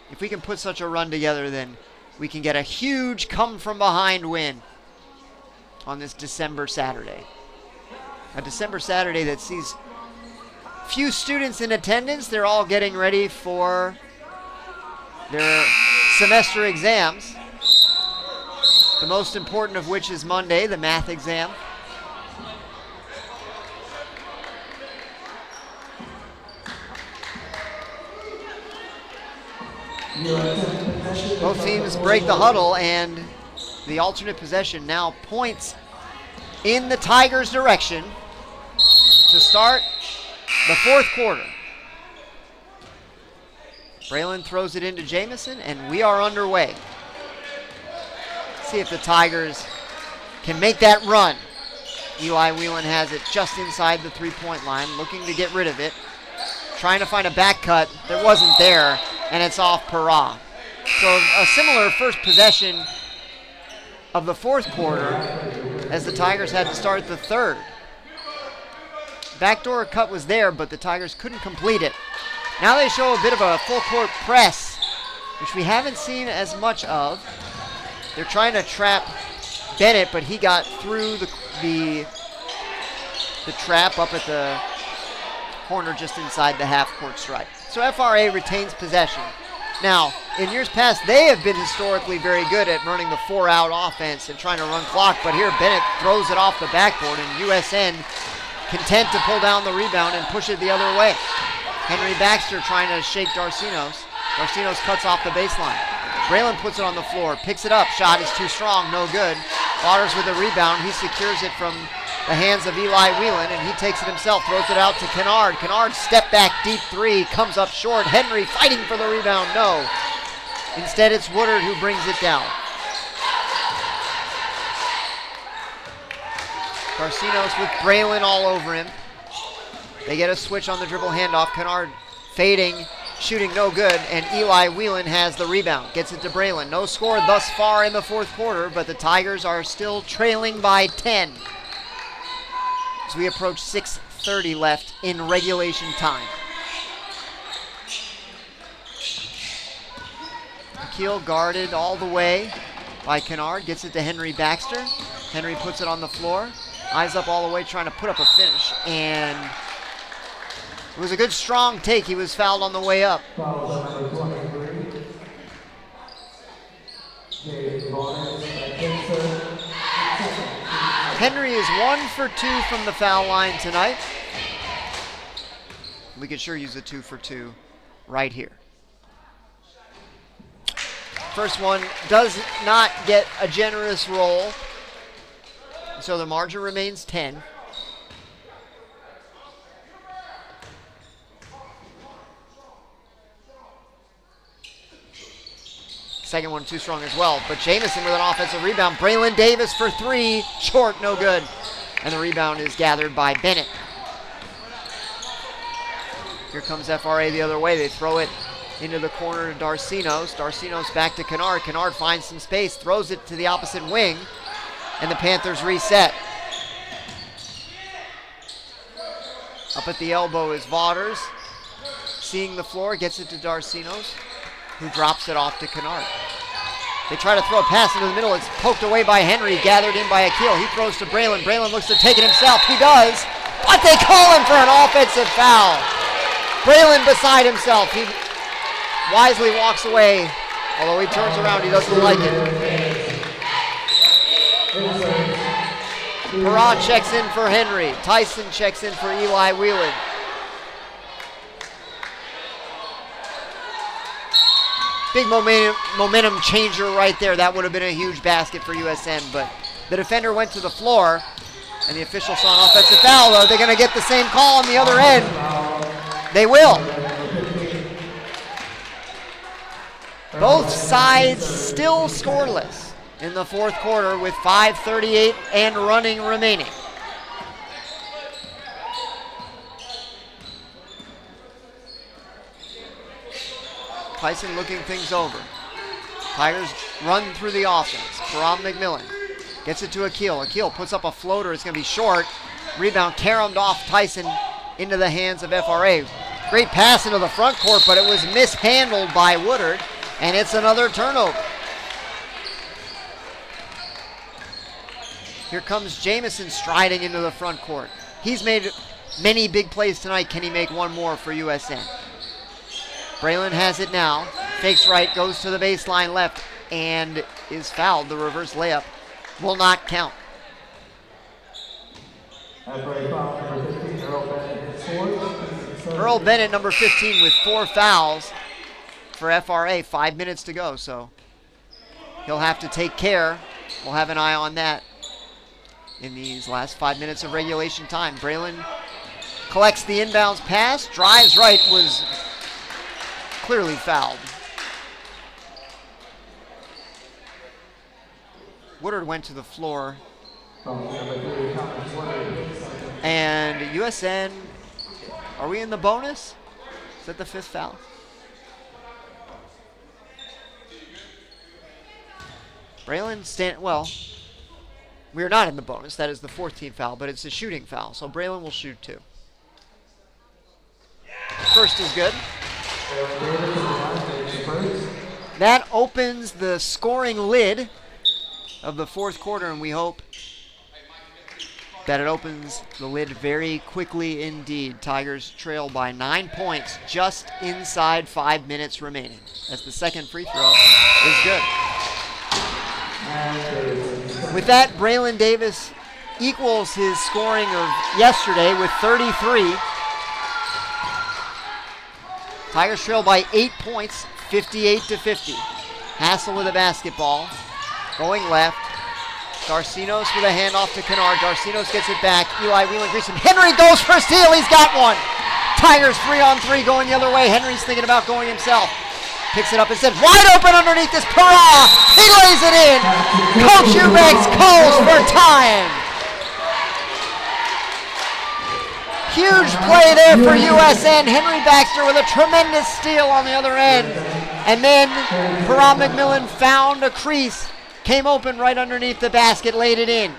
If we can put such a run together, then we can get a huge come-from-behind win on this December Saturday. A December Saturday that sees few students in attendance. They're all getting ready for their semester exams. The most important of which is Monday, the math exam. Both teams break the huddle, and the alternate possession now points in the Tigers' direction to start the fourth quarter. Braylon throws it into Jamison, and we are underway. See if the Tigers can make that run. Eli Whelan has it just inside the three-point line, looking to get rid of it. Trying to find a back cut that wasn't there, and it's off Parra. So a similar first possession of the fourth quarter as the Tigers had to start the third. Backdoor cut was there, but the Tigers couldn't complete it. Now they show a bit of a full court press, which we haven't seen as much of. They're trying to trap Bennett, but he got through the trap up at the corner just inside the half court stripe. So FRA retains possession. Now, in years past, they have been historically very good at running the 4-out offense and trying to run clock, but here Bennett throws it off the backboard, and USN content to pull down the rebound and push it the other way. Henry Baxter trying to shake Darcinos. Darcinos cuts off the baseline. Braylon puts it on the floor, picks it up. Shot is too strong, no good. Waters with a rebound. He secures it from the hands of Eli Whelan, and he takes it himself, throws it out to Kennard. Kennard step back deep three, comes up short. Henry fighting for the rebound, no. Instead, it's Woodard who brings it down. Darcinos with Braylon all over him. They get a switch on the dribble handoff. Kennard fading, shooting no good, and Eli Whelan has the rebound. Gets it to Braylon. No score thus far in the fourth quarter, but the Tigers are still trailing by 10 as we approach 6:30 left in regulation time. Akil guarded all the way by Kennard. Gets it to Henry Baxter. Henry puts it on the floor. Eyes up all the way, trying to put up a finish. And it was a good, strong take. He was fouled on the way up. Foul number 23. Henry is 1 for 2 from the foul line tonight. We could sure use a 2 for 2 right here. First one does not get a generous roll, so the margin remains 10. Second one too strong as well, but Jamison with an offensive rebound. Braylon Davis for 3, short, no good. And the rebound is gathered by Bennett. Here comes FRA the other way. They throw it into the corner to Darcinos. Darcinos back to Kennard. Kennard finds some space, throws it to the opposite wing, and the Panthers reset. Up at the elbow is Vaughters. Seeing the floor, gets it to Darcinos, who drops it off to Kennard. They try to throw a pass into the middle. It's poked away by Henry, gathered in by Akil. He throws to Braylon. Braylon looks to take it himself. He does, but they call him for an offensive foul. Braylon beside himself. He wisely walks away, although he turns around, he doesn't like it. Perrault checks in for Henry. Tyson checks in for Eli Wheelan. Big momentum changer right there. That would have been a huge basket for USN, but the defender went to the floor, and the official saw an offensive foul. Are they going to get the same call on the other end? They will. Both sides still scoreless in the fourth quarter with 5:38 and running remaining. Tyson looking things over. Tigers run through the offense. Karam McMillan gets it to Akil. Akil puts up a floater. It's going to be short. Rebound caromed off Tyson into the hands of FRA. Great pass into the front court, but it was mishandled by Woodard, and it's another turnover. Here comes Jamison striding into the front court. He's made many big plays tonight. Can he make one more for USN? Braylon has it now. Fakes right, goes to the baseline left, and is fouled. The reverse layup will not count. Earl Bennett, number 15, with 4 fouls for FRA. 5 minutes to go, so he'll have to take care. We'll have an eye on that in these last 5 minutes of regulation time. Braylon collects the inbounds pass, drives right, was clearly fouled. Woodard went to the floor. And USN, are we in the bonus? Is that the 5th foul? Braylon well, we are not in the bonus. That is the 14th foul, but it's a shooting foul. So Braylon will shoot 2. First is good. That opens the scoring lid of the fourth quarter, and we hope that it opens the lid very quickly indeed. Tigers trail by 9 points, just inside 5 minutes remaining, as the second free throw is good. With that, Braylon Davis equals his scoring of yesterday with 33. Tigers trail by 8 points, 58-50. Hassel with a basketball, going left. Darcinos with a handoff to Kennard. Darcinos gets it back. Eli Wheelan greets him. Henry goes for a steal. He's got one. Tigers 3-on-3 going the other way. Henry's thinking about going himself. Picks it up instead. Wide open underneath this. Perrault. He lays it in. Coach Eubanks calls for time. Huge play there for USN. Henry Baxter with a tremendous steal on the other end. And then Perrault McMillan found a crease. Came open right underneath the basket, laid it in.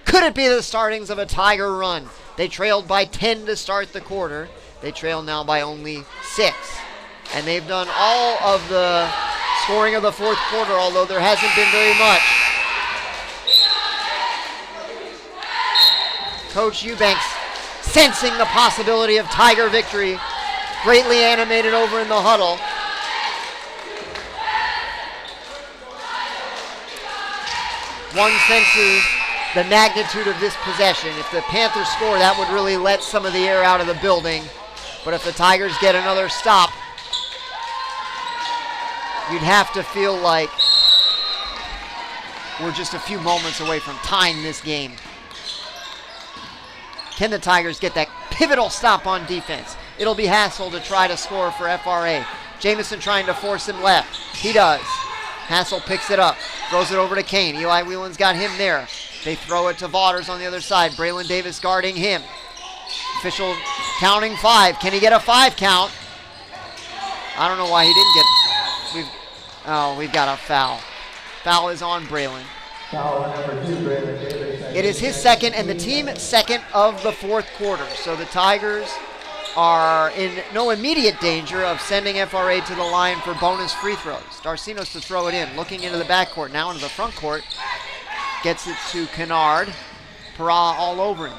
Could it be the startings of a Tiger run? They trailed by 10 to start the quarter. They trail now by only 6. And they've done all of the scoring of the fourth quarter, although there hasn't been very much. Coach Eubanks sensing the possibility of Tiger victory, greatly animated over in the huddle. One senses the magnitude of this possession. If the Panthers score, that would really let some of the air out of the building. But if the Tigers get another stop, you'd have to feel like we're just a few moments away from tying this game. Can the Tigers get that pivotal stop on defense? It'll be Hassel to try to score for FRA. Jamison trying to force him left. He does. Hassel picks it up, throws it over to Kane. Eli Whelan's got him there. They throw it to Vaughters on the other side. Braylon Davis guarding him. Official counting 5. Can he get a 5 count? I don't know why he didn't get. We've got a foul. Foul is on Braylon. Foul on number 2, Braylon Davis. It is his second and the team second of the fourth quarter. So the Tigers are in no immediate danger of sending FRA to the line for bonus free throws. Darcinos to throw it in, looking into the backcourt, now into the front court. Gets it to Kennard. Parra all over him.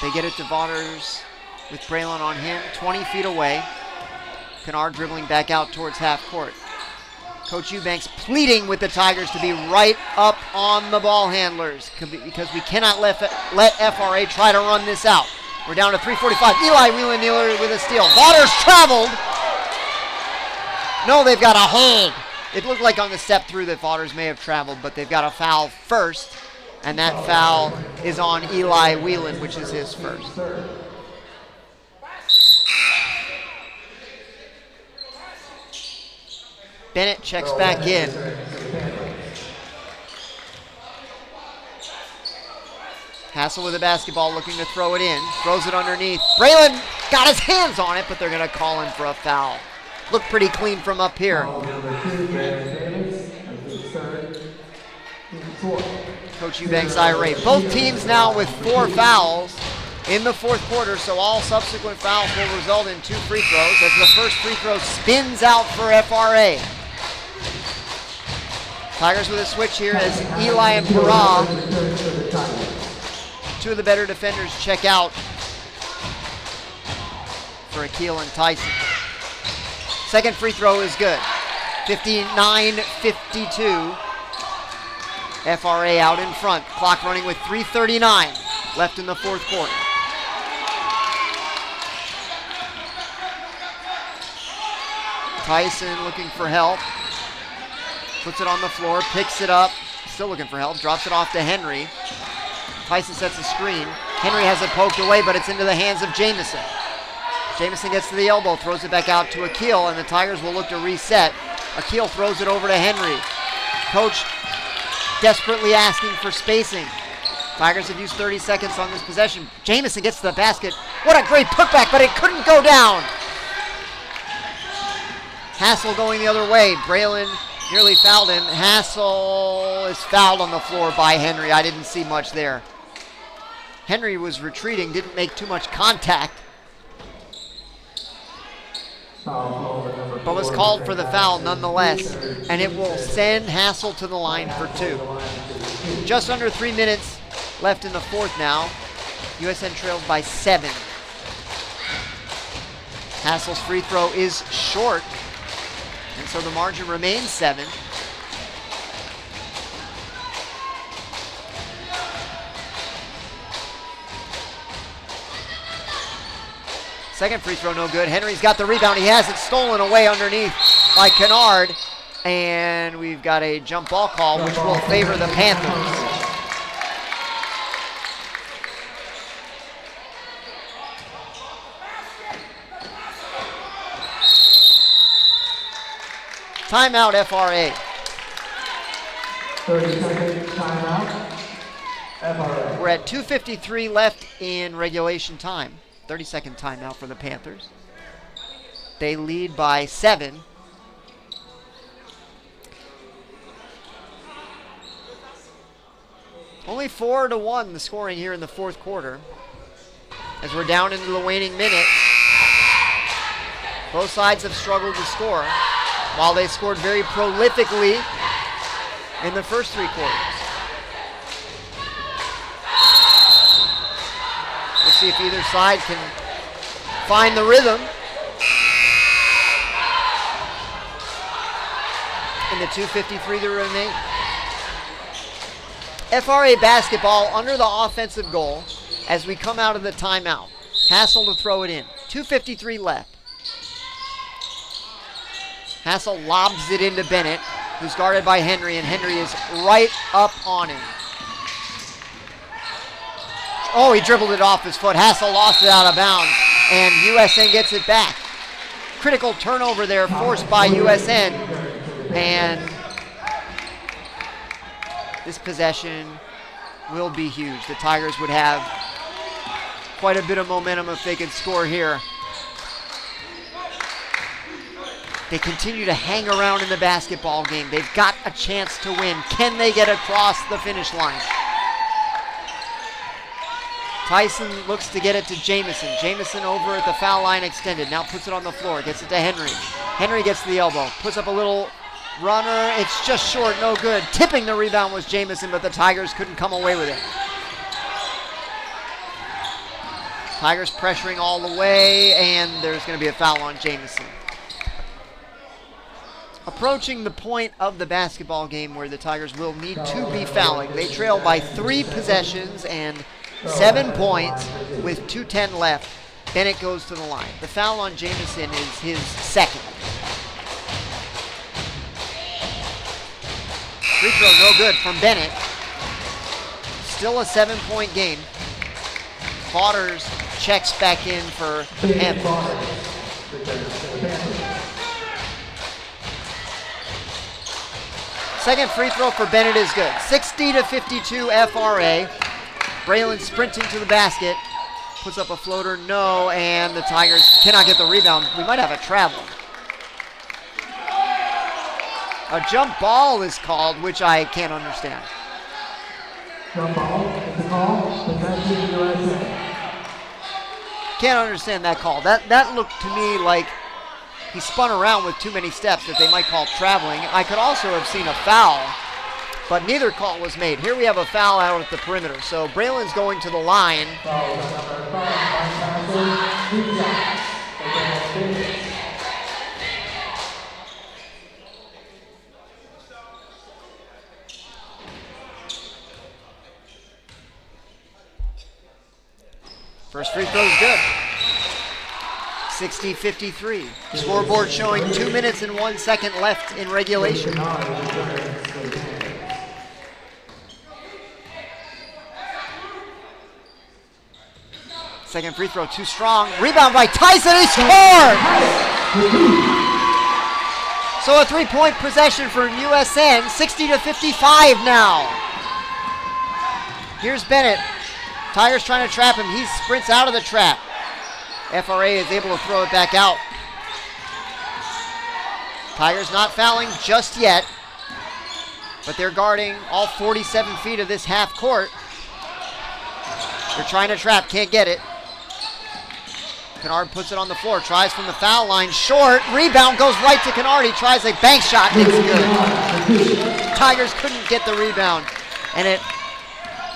They get it to Vaughters with Braylon on him, 20 feet away. Kennard dribbling back out towards half court. Coach Eubanks pleading with the Tigers to be right up on the ball handlers because we cannot let FRA try to run this out. We're down to 3:45. Eli Wheeler with a steal. Vaughters traveled. No, they've got a hold. It looked like on the step through that Vaughters may have traveled, but they've got a foul first, and that foul is on Eli Whelan, which is his first. Bennett checks back in. Hassel with the basketball, looking to throw it in. Throws it underneath. Braylon got his hands on it, but they're going to call him for a foul. Looked pretty clean from up here. Coach Eubanks irate. Both teams now with 4 fouls in the fourth quarter, so all subsequent fouls will result in 2 free throws as the first free throw spins out for FRA. Tigers with a switch here as Eli and Parra, 2 of the better defenders, check out for Akil and Tyson. Second free throw is good. 59-52. FRA out in front. Clock running with 3:39 left in the fourth quarter. Tyson looking for help. Puts it on the floor, picks it up. Still looking for help. Drops it off to Henry. Tyson sets a screen. Henry has it poked away, but it's into the hands of Jamison. Jamison gets to the elbow, throws it back out to Akil, and the Tigers will look to reset. Akil throws it over to Henry. Coach desperately asking for spacing. Tigers have used 30 seconds on this possession. Jamison gets to the basket. What a great putback, but it couldn't go down. Hassel going the other way. Braylon nearly fouled him. Hassel is fouled on the floor by Henry. I didn't see much there. Henry was retreating, didn't make too much contact, but was called for the foul nonetheless, and it will send Hassel to the line for 2. Just under 3 minutes left in the fourth now. USN trailed by 7. Hassel's free throw is short, and so the margin remains 7. Second free throw no good. Henry's got the rebound. He has it stolen away underneath by Kennard. And we've got a jump ball call, which will favor the Panthers. Timeout, FRA. 30-second timeout. FRA. We're at 2:53 left in regulation time. 30-second timeout for the Panthers. They lead by 7. Only 4-1 the scoring here in the fourth quarter. As we're down into the waning minutes. Both sides have struggled to score, while they scored very prolifically in the first 3 quarters. We'll see if either side can find the rhythm in the 2:53 to remain. FRA basketball under the offensive goal as we come out of the timeout. Hassel to throw it in. 2:53 left. Hassel lobs it into Bennett, who's guarded by Henry, and Henry is right up on him. Oh, he dribbled it off his foot. Hassel lost it out of bounds, and USN gets it back. Critical turnover there forced by USN, and this possession will be huge. The Tigers would have quite a bit of momentum if they could score here. They continue to hang around in the basketball game. They've got a chance to win. Can they get across the finish line? Tyson looks to get it to Jamison. Jamison over at the foul line extended. Now puts it on the floor. Gets it to Henry. Henry gets to the elbow. Puts up a little runner. It's just short. No good. Tipping the rebound was Jamison, but the Tigers couldn't come away with it. Tigers pressuring all the way, and there's going to be a foul on Jamison. Approaching the point of the basketball game where the Tigers will need to be fouling. They trail by 3 possessions and 7 points with 2:10 left. Bennett goes to the line. The foul on Jamison is his second. Free throw no good from Bennett. Still a 7-point game. Potters checks back in for him. Second free throw for Bennett is good. 60-52 FRA. Braylon sprinting to the basket. Puts up a floater, no, and the Tigers cannot get the rebound. We might have a travel. A jump ball is called, which I can't understand. Jump ball is called. Possession USA. Can't understand that call. That looked to me like he spun around with too many steps that they might call traveling. I could also have seen a foul, but neither call was made. Here we have a foul out at the perimeter. So Braylon's going to the line. First free throw is good. 60-53. Scoreboard showing 2 minutes and 1 second left in regulation. Second free throw too strong. Rebound by Tyson. He scored! So a 3-point possession for USN. 60-55 now. Here's Bennett. Tigers trying to trap him. He sprints out of the trap. FRA is able to throw it back out. Tigers not fouling just yet, but they're guarding all 47 feet of this half court. They're trying to trap, can't get it. Kennard puts it on the floor, tries from the foul line, short, rebound goes right to Kennard. He tries a bank shot, it's good. Tigers couldn't get the rebound, and it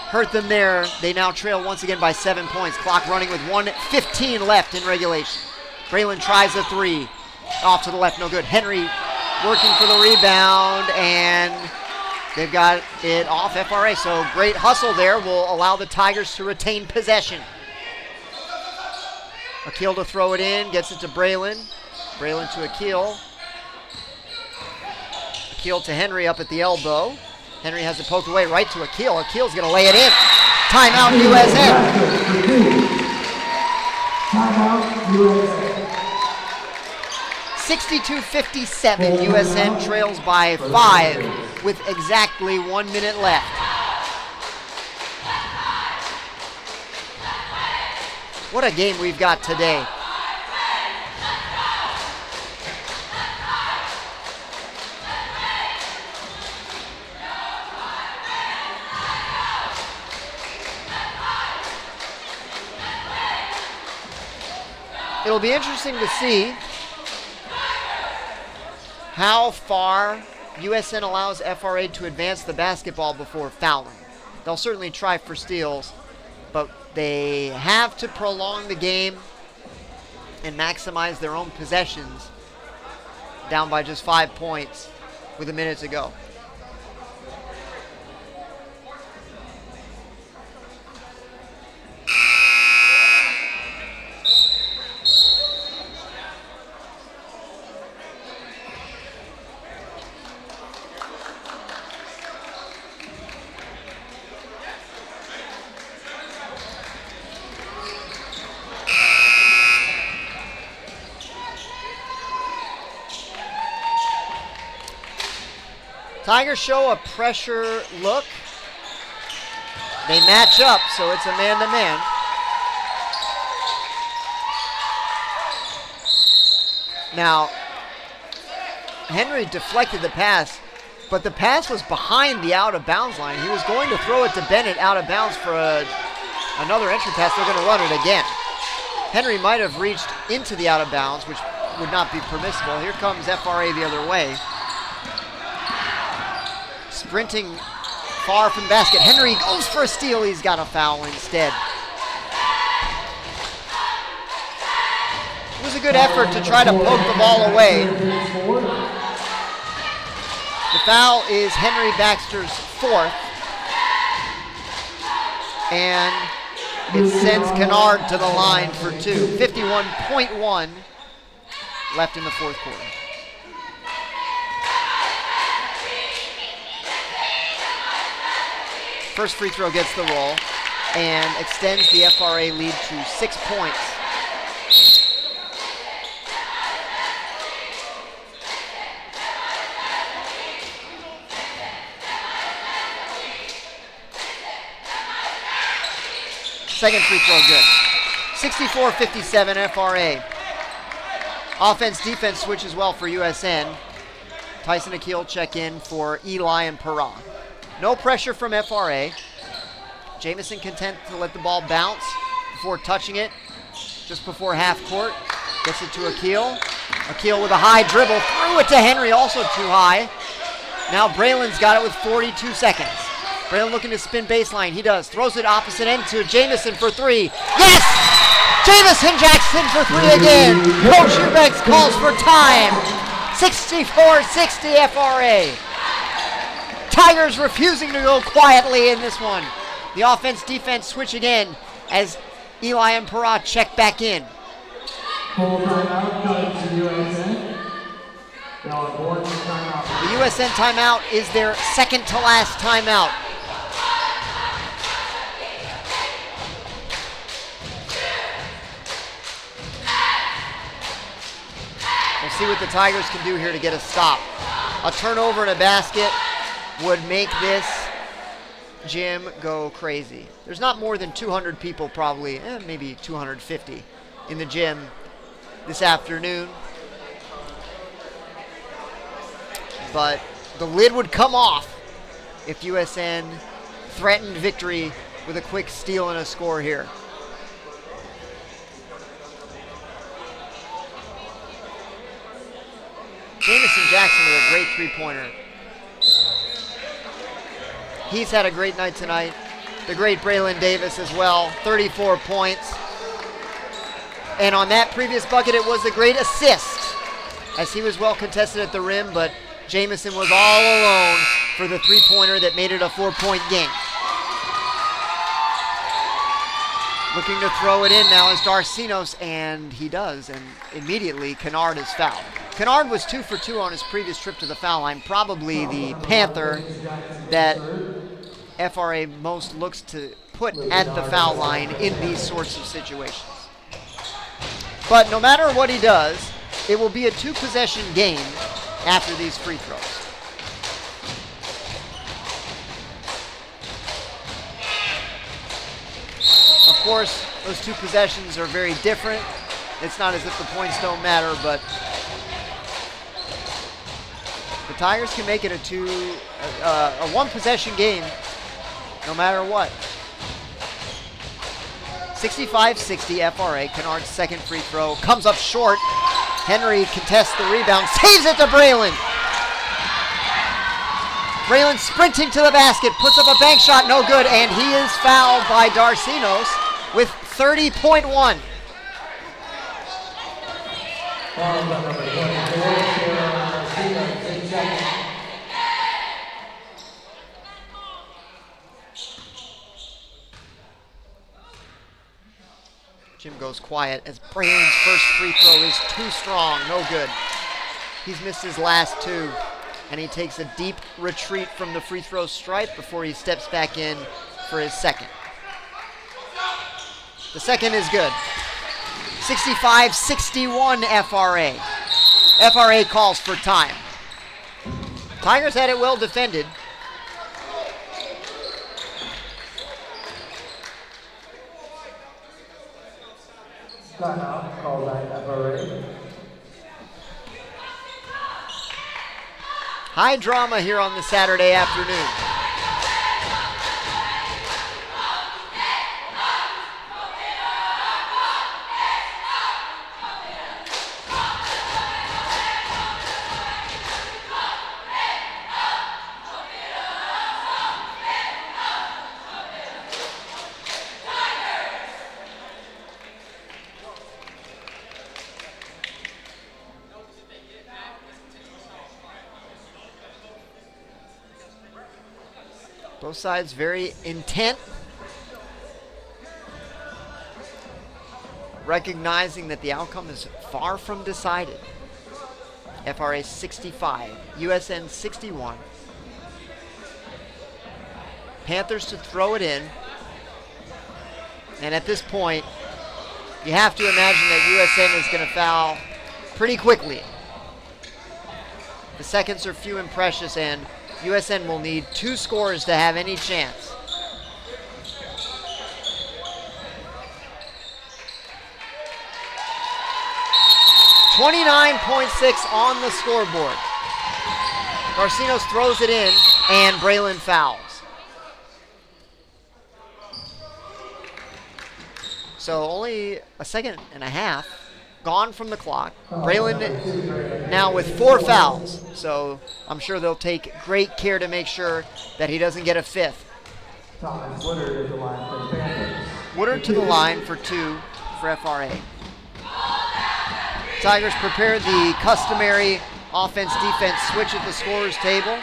hurt them there. They now trail once again by 7 points. Clock running with 1:15 left in regulation. Braylon tries a 3. Off to the left, no good. Henry working for the rebound, and they've got it off FRA. So great hustle there will allow the Tigers to retain possession. Akil to throw it in, gets it to Braylon. Braylon to Akil. Akil to Henry up at the elbow. Henry has it poked away right to Akil. Akil's going to lay it in. Timeout, USN. Timeout, USA. 62-57. USN trails by 5 with exactly 1 minute left. What a game we've got today. It'll be interesting to see how far USN allows FRA to advance the basketball before fouling. They'll certainly try for steals, but they have to prolong the game and maximize their own possessions down by just 5 points with a minute to go. Tigers show a pressure look. They match up, so it's a man-to-man. Now, Henry deflected the pass, but the pass was behind the out-of-bounds line. He was going to throw it to Bennett out of bounds for another entry pass. They're going to run it again. Henry might have reached into the out-of-bounds, which would not be permissible. Here comes FRA the other way. Sprinting far from the basket. Henry goes for a steal. He's got a foul instead. It was a good effort to try to poke the ball away. The foul is Henry Baxter's 4th. And it sends Kennard to the line for 2. 51.1 left in the 4th quarter. First free throw gets the roll and extends the FRA lead to 6 points. Second free throw good. 64-57 FRA. Offense-defense switch as well for USN. Tyson Akil check in for Eli and Parra. No pressure from FRA. Jamison content to let the ball bounce before touching it just before half court. Gets it to Akil. Akil with a high dribble. Threw it to Henry, also too high. Now Braylon's got it with 42 seconds. Braylon looking to spin baseline. He does. Throws it opposite end to Jamison for 3. Yes! Jamison Jackson for 3 again. Coach Eubanks calls for time. 64-60 FRA. Tigers refusing to go quietly in this one. The offense-defense switch again as Eli and Parra check back in. Full timeout goes to USN. They'll board the timeout. The USN timeout is their second to last timeout. We'll see what the Tigers can do here to get a stop. A turnover and a basket would make this gym go crazy. There's not more than 200 people probably, maybe 250 in the gym this afternoon. But the lid would come off if USN threatened victory with a quick steal and a score here. Jamison Jackson with a great three-pointer. He's had a great night tonight. The great Braylon Davis as well, 34 points. And on that previous bucket, it was the great assist, as he was well contested at the rim, but Jamison was all alone for the three-pointer that made it a 4-point game. Looking to throw it in now is Darcinos, and he does, and immediately Kennard is fouled. Kennard was 2 for 2 on his previous trip to the foul line, probably the Panther that FRA most looks to put at the foul line in these sorts of situations. But no matter what he does, it will be a 2-possession game after these free throws. Of course, those 2 possessions are very different. It's not as if the points don't matter, but the Tigers can make it a 1-possession game no matter what. 65-60 FRA. Kennard's second free throw comes up short. Henry contests the rebound, saves it to Braylon. Braylon sprinting to the basket, puts up a bank shot, no good, and he is fouled by Darcinos with 30.1. Foul on number 24, Sarah Garcia, 6 seconds. Jim goes quiet as Braylon's first free throw is too strong, no good. He's missed his last two, and he takes a deep retreat from the free throw stripe before he steps back in for his second. The second is good. 65-61 FRA. FRA calls for time. Tigers had it well defended. Timeout called by FRA. High drama here on the Saturday afternoon. Both sides very intent, recognizing that the outcome is far from decided. FRA 65, USN 61. Panthers to throw it in. And at this point, you have to imagine that USN is going to foul pretty quickly. The seconds are few and precious, and USN will need 2 scores to have any chance. .6 on the scoreboard. Darcinos throws it in, and Braylon fouls. So only a second and a half gone from the clock. Braylon now with 4 fouls, so I'm sure they'll take great care to make sure that he doesn't get a 5th. Thomas Woodard is the line for the Panthers. Woodard to the line for 2 for FRA. Tigers prepare the customary offense-defense switch at the scorer's table.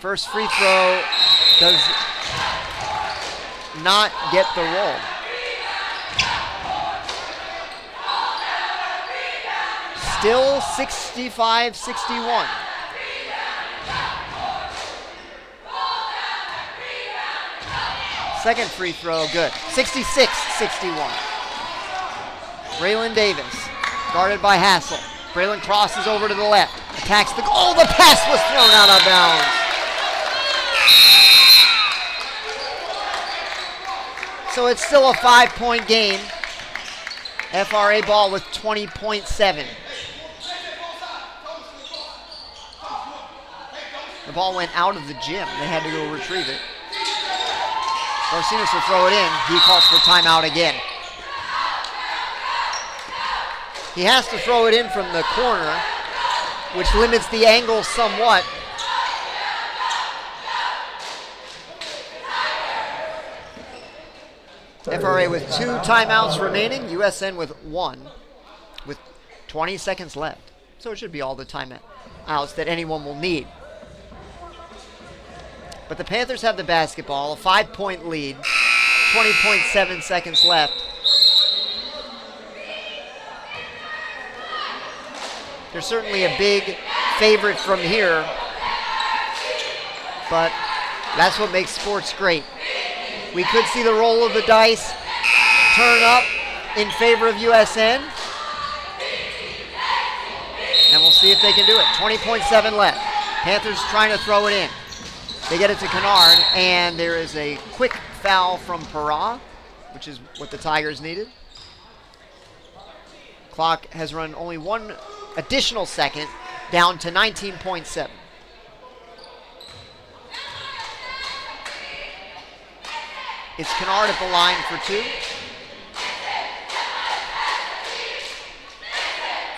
First free throw does not get the roll. Still 65-61. Second free throw, good. 66-61. Braylon Davis, guarded by Hassel. Braylon crosses over to the left, attacks the goal. The pass was thrown out of bounds. So it's still a 5-point game. FRA ball with 20.7. The ball went out of the gym. They had to go retrieve it. Darcinos will throw it in. He calls for timeout again. He has to throw it in from the corner, which limits the angle somewhat. FRA with 2 timeouts remaining. USN with 1 with 20 seconds left. So it should be all the timeouts that anyone will need. But the Panthers have the basketball, a 5-point lead, 20.7 seconds left. They're certainly a big favorite from here, but that's what makes sports great. We could see the roll of the dice turn up in favor of USN, and we'll see if they can do it. 20.7 left. Panthers trying to throw it in. They get it to Kennard, and there is a quick foul from FRA, which is what the Tigers needed. Clock has run only 1 additional second, down to 19.7. It's Kennard at the line for 2.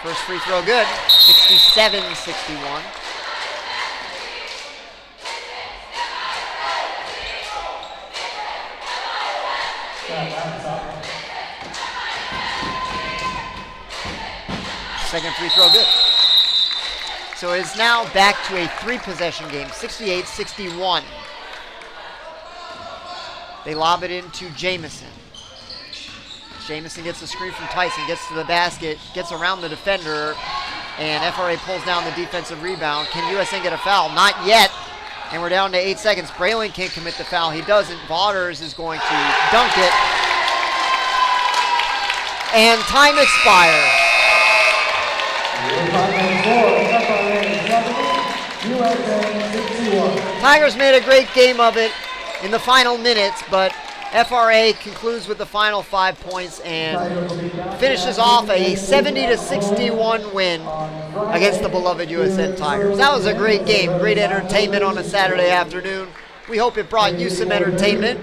First free throw good. 67-61. Second free throw good. So it's now back to a 3-possession game, 68-61. They lob it into Jamison. Jamison gets a screen from Tyson, gets to the basket, gets around the defender, and FRA pulls down the defensive rebound. Can USN get a foul? Not yet. And we're down to 8 seconds. Braylon can't commit the foul. He doesn't. Vaughters is going to dunk it. And time expires. Tigers made a great game of it in the final minutes, but FRA concludes with the final 5 points and finishes off a 70-61 win against the beloved USN Tigers. That was a great game, great entertainment on a Saturday afternoon. We hope it brought you some entertainment,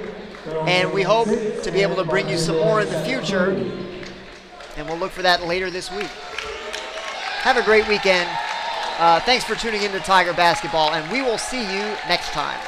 and we hope to be able to bring you some more in the future, and we'll look for that later this week. Have a great weekend. Thanks for tuning in to Tiger Basketball, and we will see you next time.